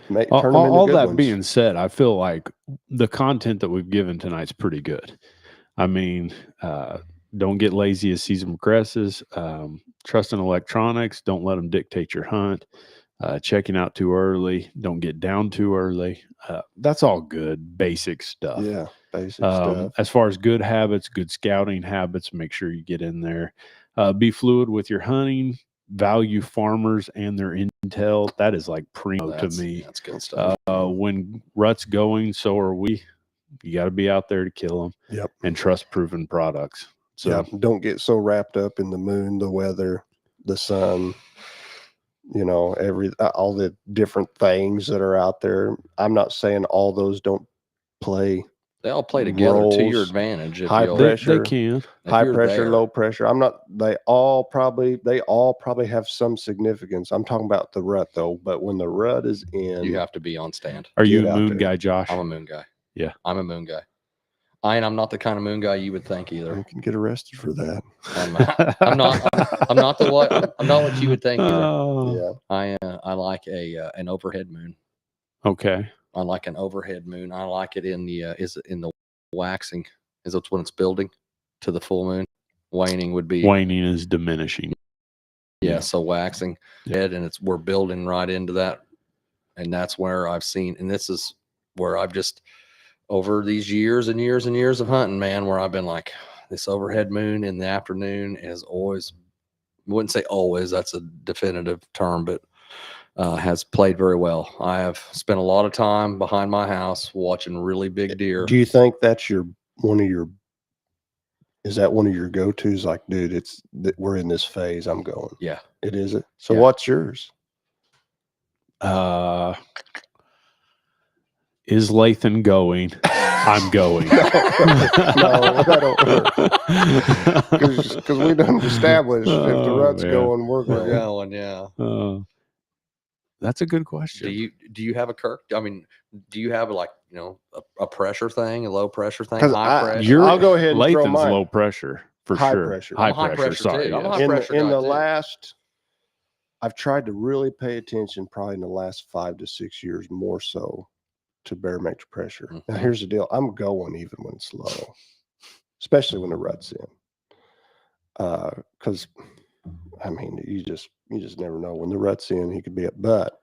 Speaker 2: them into
Speaker 1: All
Speaker 2: good
Speaker 1: that
Speaker 2: ones.
Speaker 1: being said, I feel like the content that we've given tonight's pretty good. I mean, don't get lazy as season progresses. Trust in electronics. Don't let them dictate your hunt. Checking out too early. Don't get down too early. That's all good, basic stuff.
Speaker 2: Yeah, basic stuff.
Speaker 1: As far as good habits, good scouting habits, make sure you get in there. Be fluid with your hunting. Value farmers and their intel. That is like primo to me.
Speaker 3: That's good stuff.
Speaker 1: When rut's going, so are we. You got to be out there to kill them.
Speaker 2: Yep.
Speaker 1: And trust proven products. So
Speaker 2: yeah, don't get so wrapped up in the moon, the weather, the sun, all the different things that are out there. I'm not saying all those don't play.
Speaker 3: They all play together to your
Speaker 2: roles,
Speaker 3: advantage. If
Speaker 2: high
Speaker 3: you'll-
Speaker 2: pressure.
Speaker 1: they can.
Speaker 3: if
Speaker 2: High
Speaker 3: you're
Speaker 2: pressure,
Speaker 3: there.
Speaker 2: low pressure. They all probably have some significance. I'm talking about the rut though, but when the rut is in,
Speaker 3: You have to be on stand.
Speaker 1: Are you
Speaker 2: Get
Speaker 1: a
Speaker 2: out
Speaker 1: moon
Speaker 2: there.
Speaker 1: guy, Josh?
Speaker 3: I'm a moon guy.
Speaker 1: Yeah.
Speaker 3: I'm a moon guy. I'm not the kind of moon guy you would think
Speaker 2: you
Speaker 3: either.
Speaker 2: can get arrested for that.
Speaker 3: I'm not what you would think either.
Speaker 1: Oh,
Speaker 2: Yeah.
Speaker 3: I like an overhead moon.
Speaker 1: okay.
Speaker 3: I like an overhead moon. I like it in the waxing. Is it when it's building to the full moon? Waning would be
Speaker 1: Waning is diminishing.
Speaker 3: yeah. So waxing head, and we're building right into that, and that's where I've seen, and this is where I've just over these years and years and years of hunting, man, where I've been like, this overhead moon in the afternoon is always, I wouldn't say always, that's a definitive term, but has played very well. I have spent a lot of time behind my house watching really big deer.
Speaker 2: Do you think that's is that one of your go-tos? Like, dude, we're in this phase. I'm going.
Speaker 3: Yeah.
Speaker 2: It is it. So
Speaker 3: Yeah.
Speaker 2: what's yours?
Speaker 1: Is Lathan going? I'm going.
Speaker 2: No, that don't work. Because we done established if the rut's
Speaker 1: yeah.
Speaker 2: going, we're
Speaker 3: We're
Speaker 2: going.
Speaker 3: going, yeah.
Speaker 1: That's a good question.
Speaker 3: Do you have a Kirk? I mean, do you have a pressure thing, a low pressure thing,
Speaker 2: 'Cause
Speaker 3: high
Speaker 2: I-
Speaker 3: pressure?
Speaker 2: I'll go ahead and throw
Speaker 1: Lathan's
Speaker 2: mine.
Speaker 1: low pressure for
Speaker 2: High
Speaker 1: sure.
Speaker 2: pressure.
Speaker 1: High
Speaker 3: I'm high
Speaker 1: pressure.
Speaker 3: pressure,
Speaker 1: Sorry.
Speaker 3: too. I'm a
Speaker 1: yes.
Speaker 3: high
Speaker 2: in
Speaker 3: pressure
Speaker 2: the
Speaker 3: guy, too.
Speaker 2: last, I've tried to really pay attention probably in the last 5 to 6 years more so to barometric pressure. Now
Speaker 3: Mhm.
Speaker 2: here's the deal. I'm going even when it's low, especially when the rut's in. Because I mean, you just never know when the rut's in. He could be up, but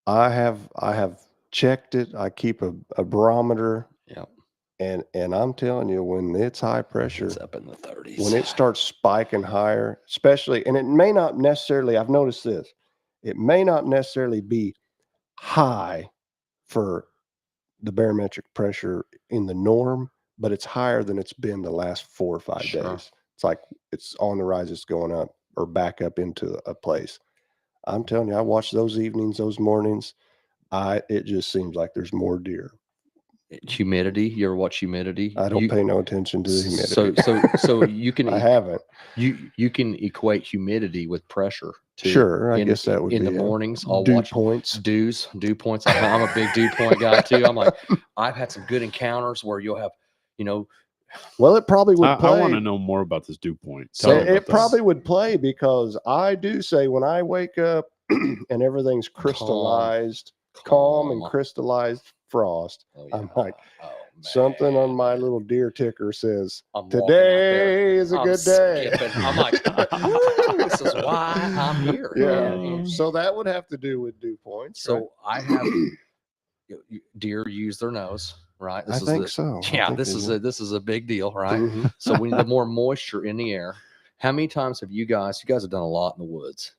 Speaker 2: I have checked it. I keep a barometer,
Speaker 3: Yeah.
Speaker 2: and I'm telling you, when it's high pressure,
Speaker 3: It's up in the 30s.
Speaker 2: when it starts spiking higher, especially, and it may not necessarily, I've noticed this, it may not necessarily be high for the barometric pressure in the norm, but it's higher than it's been the last 4 or 5
Speaker 3: Sure.
Speaker 2: days. It's like it's on the rise, it's going up or back up into a place. I'm telling you, I watch those evenings, those mornings. It just seems like there's more deer.
Speaker 3: Humidity. You ever watch humidity?
Speaker 2: I don't pay no attention to the humidity.
Speaker 3: So you can
Speaker 2: I haven't.
Speaker 3: you can equate humidity with pressure too.
Speaker 2: Sure, I guess that would
Speaker 3: in
Speaker 2: be
Speaker 3: the
Speaker 2: it.
Speaker 3: mornings. I'll
Speaker 2: Dew
Speaker 3: watch
Speaker 2: points.
Speaker 3: dew points. I'm a big dew point guy too. I'm like, I've had some good encounters where you'll have,
Speaker 2: Well, it probably would
Speaker 1: I
Speaker 2: play.
Speaker 1: want to know more about this dew point.
Speaker 3: So
Speaker 1: Tell me about
Speaker 2: It
Speaker 1: this.
Speaker 2: probably would play because I do say when I wake up and everything's crystallized, calm and crystallized frost,
Speaker 3: Oh,
Speaker 2: I'm like,
Speaker 3: oh,
Speaker 2: something on
Speaker 3: man.
Speaker 2: my little deer ticker says,
Speaker 3: I'm walking out there.
Speaker 2: today is a
Speaker 3: I'm
Speaker 2: good day.
Speaker 3: skipping. I'm like, this is why I'm here.
Speaker 2: Yeah.
Speaker 3: man.
Speaker 2: So that would have to do with dew points.
Speaker 3: So
Speaker 2: right?
Speaker 3: I have deer use their nose, right?
Speaker 2: I think so. I
Speaker 3: Yeah,
Speaker 2: think
Speaker 3: this
Speaker 2: they
Speaker 3: is
Speaker 2: do.
Speaker 3: this is a big deal, right?
Speaker 2: Mhm.
Speaker 3: So we need the more moisture in the air. How many times have you guys have done a lot in the woods?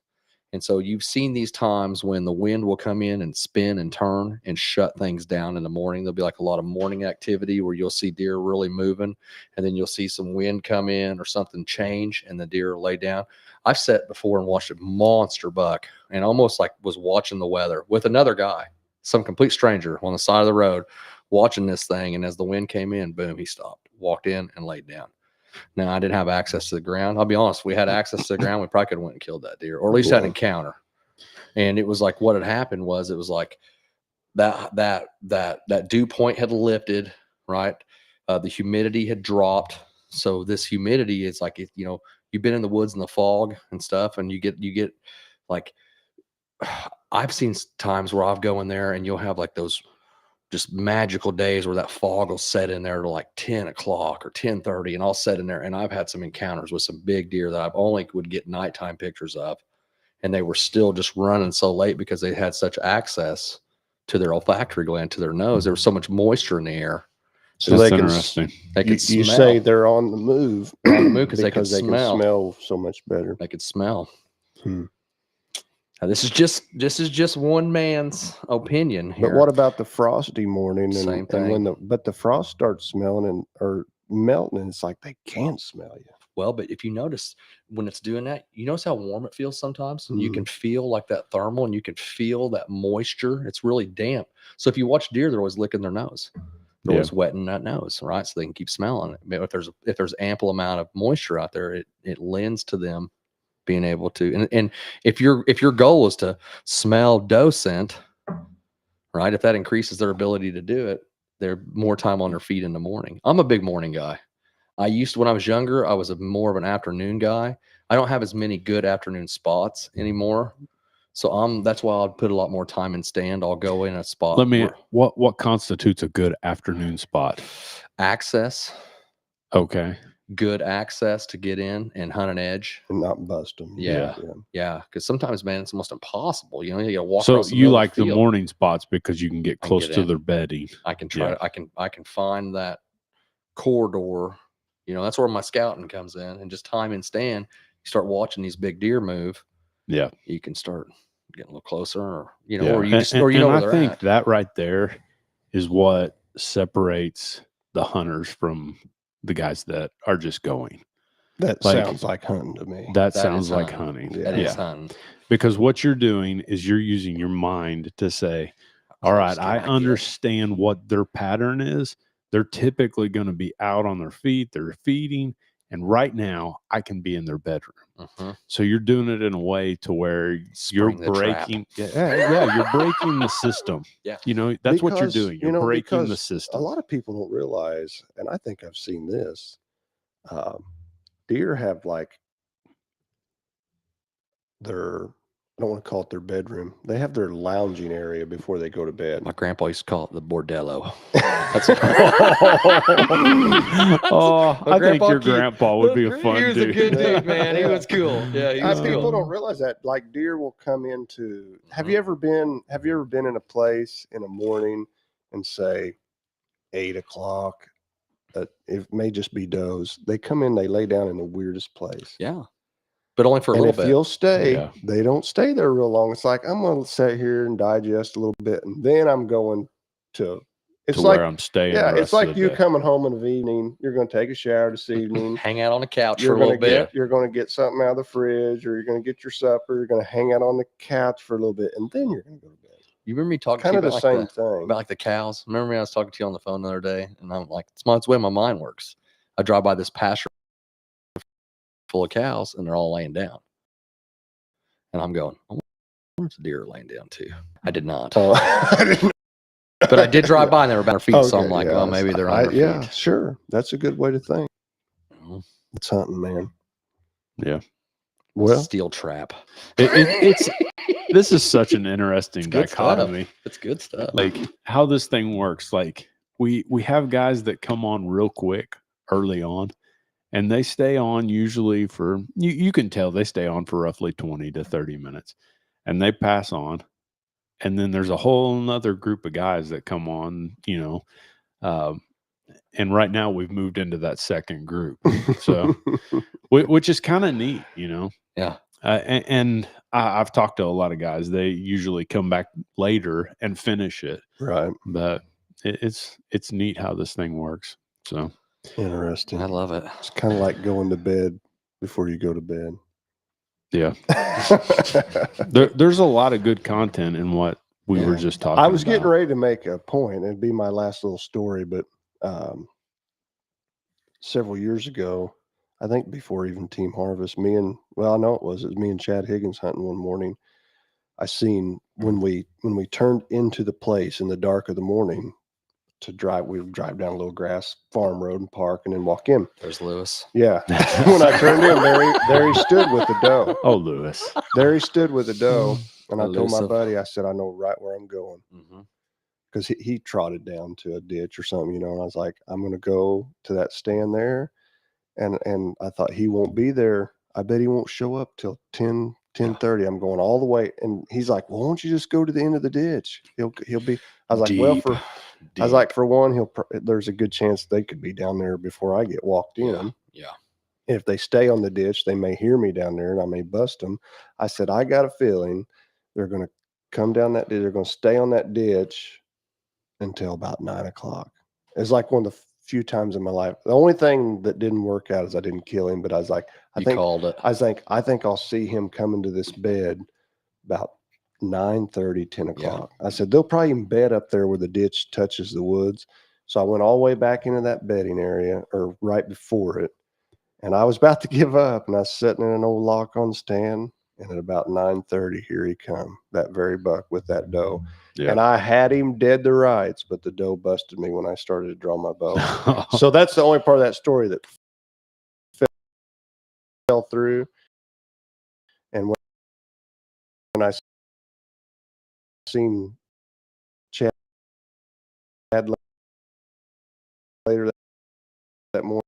Speaker 3: And so you've seen these times when the wind will come in and spin and turn and shut things down in the morning. There'll be like a lot of morning activity where you'll see deer really moving, and then you'll see some wind come in or something change and the deer lay down. I've sat before and watched a monster buck and almost like was watching the weather with another guy, some complete stranger on the side of the road watching this thing. And as the wind came in, boom, he stopped, walked in and laid down. Now, I didn't have access to the ground. I'll be honest. If we had access to the ground, we probably could have went and killed that deer, or at least had an encounter. And it was like what had happened was it was like that dew point had lifted, right? The humidity had dropped. So this humidity is like, you've been in the woods in the fog and stuff, and you get like, I've seen times where I'll go in there and you'll have like those just magical days where that fog will set in there to like 10 o'clock or 10:30, and I'll set in there. And I've had some encounters with some big deer that I've only would get nighttime pictures of, and they were still just running so late because they had such access to their olfactory gland, to their nose. There was so much moisture in the air.
Speaker 2: So
Speaker 1: That's
Speaker 2: they can
Speaker 1: interesting.
Speaker 3: They
Speaker 2: you,
Speaker 3: could smell.
Speaker 2: you say they're on the move
Speaker 3: They're on the move because they can
Speaker 2: because they
Speaker 3: smell.
Speaker 2: can smell so much better.
Speaker 3: They could smell.
Speaker 2: Hmm.
Speaker 3: Now, this is just one man's opinion here.
Speaker 2: But what about the frosty morning?
Speaker 3: Same
Speaker 2: And when
Speaker 3: thing.
Speaker 2: the frost starts smelling or melting, and it's like they can't smell you.
Speaker 3: Well, but if you notice when it's doing that, you notice how warm it feels sometimes. You
Speaker 2: Mhm.
Speaker 3: can feel like that thermal, and you can feel that moisture. It's really damp. So if you watch deer, they're always licking their nose. They're
Speaker 1: Yeah.
Speaker 3: always wetting that nose, right? So they can keep smelling it. But if there's ample amount of moisture out there, it lends to them being able to. And if your goal is to smell doe scent, right? If that increases their ability to do it, they're more time on their feet in the morning. I'm a big morning guy. When I was younger, I was more of an afternoon guy. I don't have as many good afternoon spots anymore. So that's why I'll put a lot more time in stand. I'll go in a spot.
Speaker 1: Let me. What constitutes a good afternoon spot?
Speaker 3: Access,
Speaker 1: Okay.
Speaker 3: good access to get in and hunt an edge.
Speaker 2: And not bust them.
Speaker 3: Yeah. Yeah. Because sometimes, man, it's almost impossible. You gotta walk.
Speaker 1: So
Speaker 3: across the
Speaker 1: you
Speaker 3: middle of
Speaker 1: like the
Speaker 3: field.
Speaker 1: morning spots because you can get
Speaker 3: I can
Speaker 1: close
Speaker 3: get
Speaker 1: to
Speaker 3: in.
Speaker 1: their bedding.
Speaker 3: I can try.
Speaker 1: Yeah.
Speaker 3: I can find that corridor. That's where my scouting comes in, and just time and stand. You start watching these big deer move.
Speaker 1: Yeah.
Speaker 3: You can start getting a little closer, or
Speaker 1: Yeah.
Speaker 3: or you just,
Speaker 1: and,
Speaker 3: or you know
Speaker 1: and
Speaker 3: where
Speaker 1: I
Speaker 3: they're
Speaker 1: think
Speaker 3: at.
Speaker 1: that right there is what separates the hunters from the guys that are just going.
Speaker 2: That
Speaker 1: Like,
Speaker 2: sounds like hunting to me.
Speaker 1: That
Speaker 3: That
Speaker 1: sounds
Speaker 3: is
Speaker 1: like
Speaker 3: hunting.
Speaker 1: hunting.
Speaker 2: Yeah.
Speaker 3: That is
Speaker 1: Yeah.
Speaker 3: hunting.
Speaker 1: Because what you're doing is you're using your mind to say, all
Speaker 3: Close
Speaker 1: right,
Speaker 3: can
Speaker 1: I
Speaker 3: I get?
Speaker 1: understand what their pattern is. They're typically going to be out on their feet. They're feeding. And right now I can be in their bedroom.
Speaker 3: Mhm.
Speaker 1: So you're doing it in a way to where you're
Speaker 3: Spring the trap.
Speaker 1: breaking. Yeah, you're breaking the system.
Speaker 3: Yeah.
Speaker 1: That's what you're
Speaker 2: Because,
Speaker 1: doing. You're breaking the
Speaker 2: because
Speaker 1: system.
Speaker 2: A lot of people don't realize, and I think I've seen this. Deer have like I don't want to call it their bedroom. They have their lounging area before they go to bed.
Speaker 3: My grandpa used to call it the bordello.
Speaker 1: Oh,
Speaker 3: My
Speaker 1: I think your
Speaker 3: Keith-
Speaker 1: grandpa would be a fun
Speaker 3: He was
Speaker 1: dude.
Speaker 3: a good dude, man. He
Speaker 2: Yeah.
Speaker 3: was cool. Yeah, he was
Speaker 2: People
Speaker 3: cool.
Speaker 2: don't realize that like deer will come into. Have
Speaker 3: Mhm.
Speaker 2: you ever been in a place in the morning and say 8 o'clock? It may just be does. They come in, they lay down in the weirdest place.
Speaker 3: Yeah, but only for a
Speaker 2: And
Speaker 3: little
Speaker 2: if
Speaker 3: bit.
Speaker 2: you'll stay,
Speaker 1: Yeah.
Speaker 2: they don't stay there real long. It's like I'm gonna sit here and digest a little bit, and then I'm going to. It's
Speaker 1: to
Speaker 2: like
Speaker 1: where I'm staying.
Speaker 2: yeah,
Speaker 1: the rest
Speaker 2: it's like
Speaker 1: of the
Speaker 2: you
Speaker 1: day.
Speaker 2: coming home in the evening. You're going to take a shower this evening.
Speaker 3: Hang out on the couch
Speaker 2: You're
Speaker 3: for a
Speaker 2: going
Speaker 3: little
Speaker 2: to
Speaker 3: bit.
Speaker 2: get something out of the fridge, or you're going to get your supper. You're going to hang out on the couch for a little bit, and then you're going to go to bed.
Speaker 3: You remember me talking
Speaker 2: Kind
Speaker 3: to
Speaker 2: of
Speaker 3: you
Speaker 2: the
Speaker 3: about
Speaker 2: same
Speaker 3: like
Speaker 2: thing.
Speaker 3: about like the cows? Remember me? I was talking to you on the phone the other day, and I'm like, it's the way my mind works. I drive by this pasture full of cows, and they're all laying down, and I'm going, I wonder if the deer are laying down too. I did not,
Speaker 2: Oh, I didn't.
Speaker 3: but I did drive by, and they were about their feet. So I'm
Speaker 2: Okay,
Speaker 3: like,
Speaker 2: yeah,
Speaker 3: well, maybe they're on their
Speaker 2: yeah,
Speaker 3: feet.
Speaker 2: sure. That's a good way to think.
Speaker 3: Mhm.
Speaker 2: It's hunting, man.
Speaker 1: Yeah.
Speaker 2: Well,
Speaker 3: Steel trap.
Speaker 1: It's this is such an interesting
Speaker 3: good stuff.
Speaker 1: dichotomy.
Speaker 3: It's good stuff.
Speaker 1: Like how this thing works. Like we have guys that come on real quick early on, and they stay on usually for you can tell they stay on for roughly 20 to 30 minutes, and they pass on. And then there's a whole nother group of guys that come on, and right now we've moved into that second group, so which is kind of neat,
Speaker 3: Yeah.
Speaker 1: And I've talked to a lot of guys. They usually come back later and finish it,
Speaker 2: right.
Speaker 1: but it's neat how this thing works. So
Speaker 2: Interesting.
Speaker 3: I love it.
Speaker 2: It's kind of like going to bed before you go to bed.
Speaker 1: yeah, there's a lot of good content in what we were just talking.
Speaker 2: I was getting
Speaker 1: about.
Speaker 2: ready to make a point. It'd be my last little story, but several years ago, I think before even Team Harvest, it was me and Chad Higgins hunting one morning. I seen when we turned into the place in the dark of the morning to drive, we would drive down a little grass farm road and park and then walk in.
Speaker 3: There's Lewis.
Speaker 2: Yeah. When I turned in, there he stood with the doe.
Speaker 1: Oh, Lewis.
Speaker 2: There he stood with the doe. And I told my
Speaker 3: Elusive.
Speaker 2: buddy, I said, I know right where I'm going.
Speaker 3: Mm-hmm.
Speaker 2: Because he trotted down to a ditch or something, you know, and I was like, I'm going to go to that stand there. And I thought he won't be there. I bet he won't show up till 10:30. I'm going all the way. And he's like, well, won't you just go to the end of the ditch? He'll be, I was like, well, I was like, for one, there's a good chance they could be down there before I get walked in.
Speaker 3: Yeah.
Speaker 2: If they stay on the ditch, they may hear me down there and I may bust them. I said, I got a feeling they're going to come down that ditch. They're going to stay on that ditch until about 9 o'clock. It's like one of the few times in my life. The only thing that didn't work out is I didn't kill him, but I was like, I think I'll see him coming to this bed about 9:30, 10 o'clock. I said, they'll probably even bed up there where the ditch touches the woods. So I went all the way back into that bedding area, or right before it. And I was about to give up, and I was sitting in an old lock-on stand. And at about 9:30, here he come, that very buck with that doe.
Speaker 1: Yeah.
Speaker 2: And I had him dead to rights, but the doe busted me when I started to draw my bow. So that's the only part of that story that fell through. And when I seen Chad later that morning,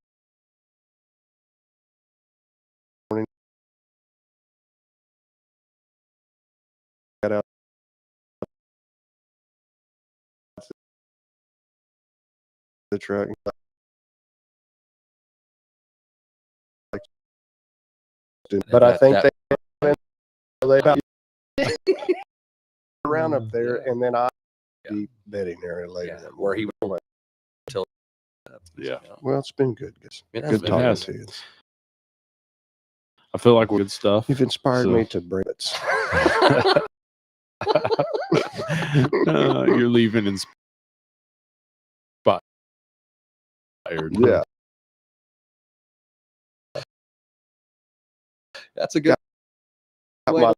Speaker 2: got out the truck. But I think they around up there, and then I the bedding area later.
Speaker 3: Yeah, where he
Speaker 2: went.
Speaker 1: Yeah.
Speaker 2: Well, it's been good, guys.
Speaker 3: It has
Speaker 2: Good
Speaker 3: been.
Speaker 2: talking
Speaker 1: has.
Speaker 2: to you.
Speaker 1: I feel like good stuff.
Speaker 2: You've inspired
Speaker 1: So-
Speaker 2: me to bring it.
Speaker 1: You're leaving inspired.
Speaker 2: Yeah.
Speaker 3: That's a good
Speaker 2: Got
Speaker 3: way
Speaker 2: my-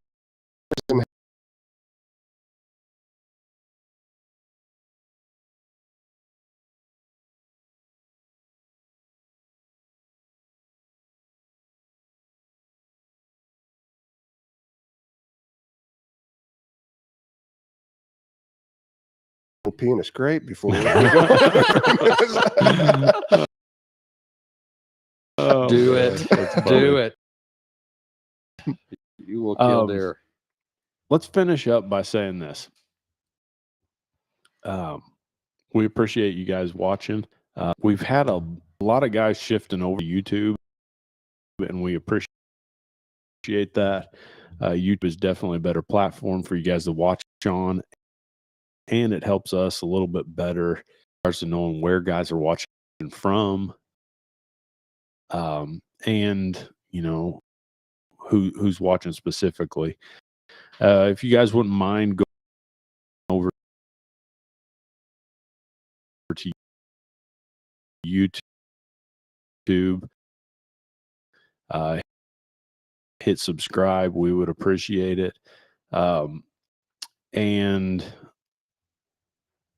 Speaker 2: penis great before we
Speaker 1: Oh,
Speaker 3: Do
Speaker 1: man,
Speaker 3: it.
Speaker 1: that's funny.
Speaker 3: Do it. You will kill
Speaker 1: Um,
Speaker 3: deer.
Speaker 1: Let's finish up by saying this. We appreciate you guys watching. We've had a lot of guys shifting over to YouTube, and we appreciate that. YouTube is definitely a better platform for you guys to watch on, and it helps us a little bit better as far as to knowing where guys are watching from, and you know who's watching specifically. If you guys wouldn't mind going over to YouTube, hit subscribe, we would appreciate it. And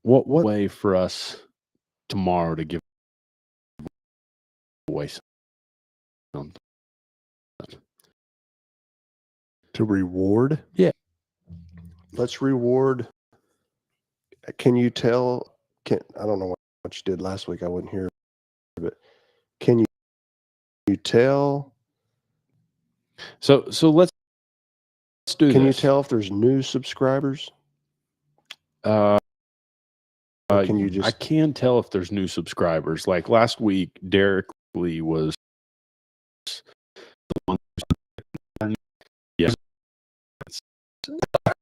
Speaker 1: what way for us tomorrow to give away something?
Speaker 2: to reward.
Speaker 1: Yeah.
Speaker 2: Let's reward. Can you tell? I don't know what you did last week. I wasn't here, but can you tell?
Speaker 1: So let's do
Speaker 2: Can you
Speaker 1: this.
Speaker 2: tell if there's new subscribers?
Speaker 1: Or
Speaker 2: can you just?
Speaker 1: I can tell if there's new subscribers. Like last week, Derek Lee was the one. Yeah.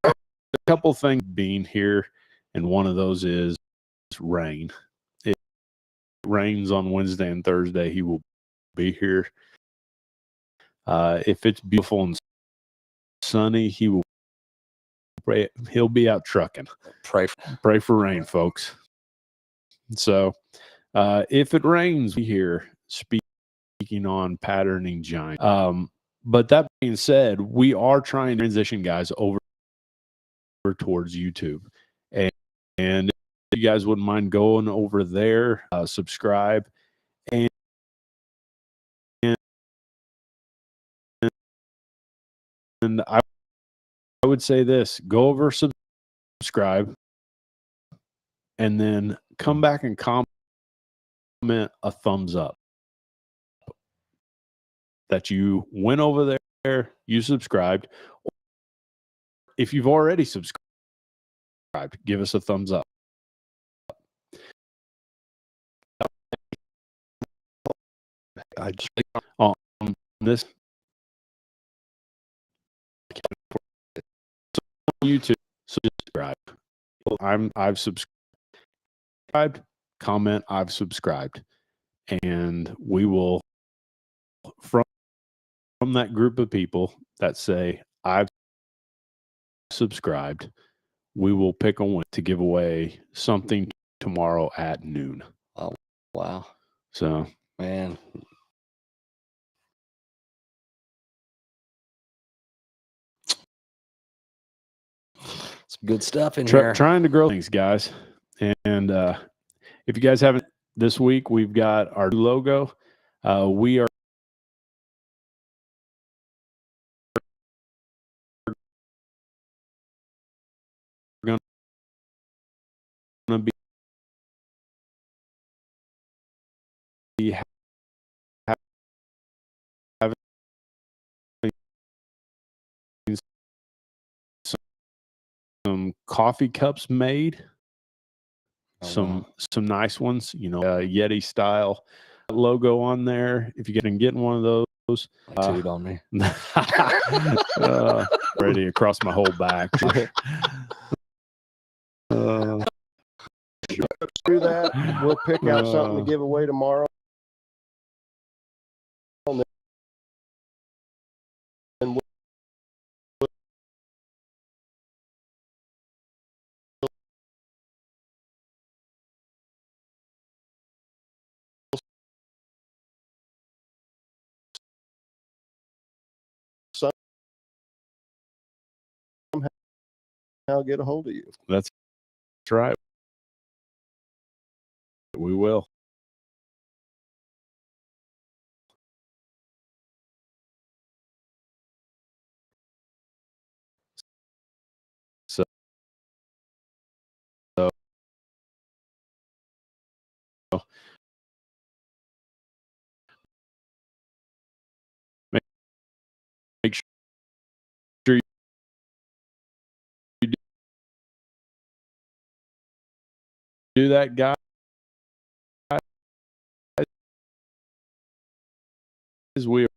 Speaker 1: A couple things being here, and one of those is rain. It rains on Wednesday and Thursday. He will be here. If it's beautiful and sunny, he'll be out trucking. Pray for rain, folks. So if it rains, we here speaking on patterning giant. But that being said, we are trying to transition guys over towards YouTube. And if you guys wouldn't mind going over there, subscribe, and I would say this: go over, subscribe, and then come back and comment a thumbs up that you went over there, you subscribed. If you've already subscribed, give us a thumbs up.
Speaker 2: I just
Speaker 1: On this YouTube, subscribe. I've subscribed. Comment, I've subscribed, and we will from that group of people that say I've subscribed, we will pick a winner to give away something tomorrow at noon.
Speaker 3: Oh, wow,
Speaker 1: So,
Speaker 3: man. Some good stuff in here.
Speaker 1: trying to grow things, guys. And if you guys haven't, this week we've got our new logo. We are going to be having some coffee cups made.
Speaker 3: Oh,
Speaker 1: some
Speaker 3: wow.
Speaker 1: some nice ones, Yeti style logo on there. If you can get one of those,
Speaker 3: Toot on me.
Speaker 1: ready across my whole back.
Speaker 2: do that. We'll pick out something to give away tomorrow. And somehow get a hold of you.
Speaker 1: That's right. We will. So make sure you do that, guys. We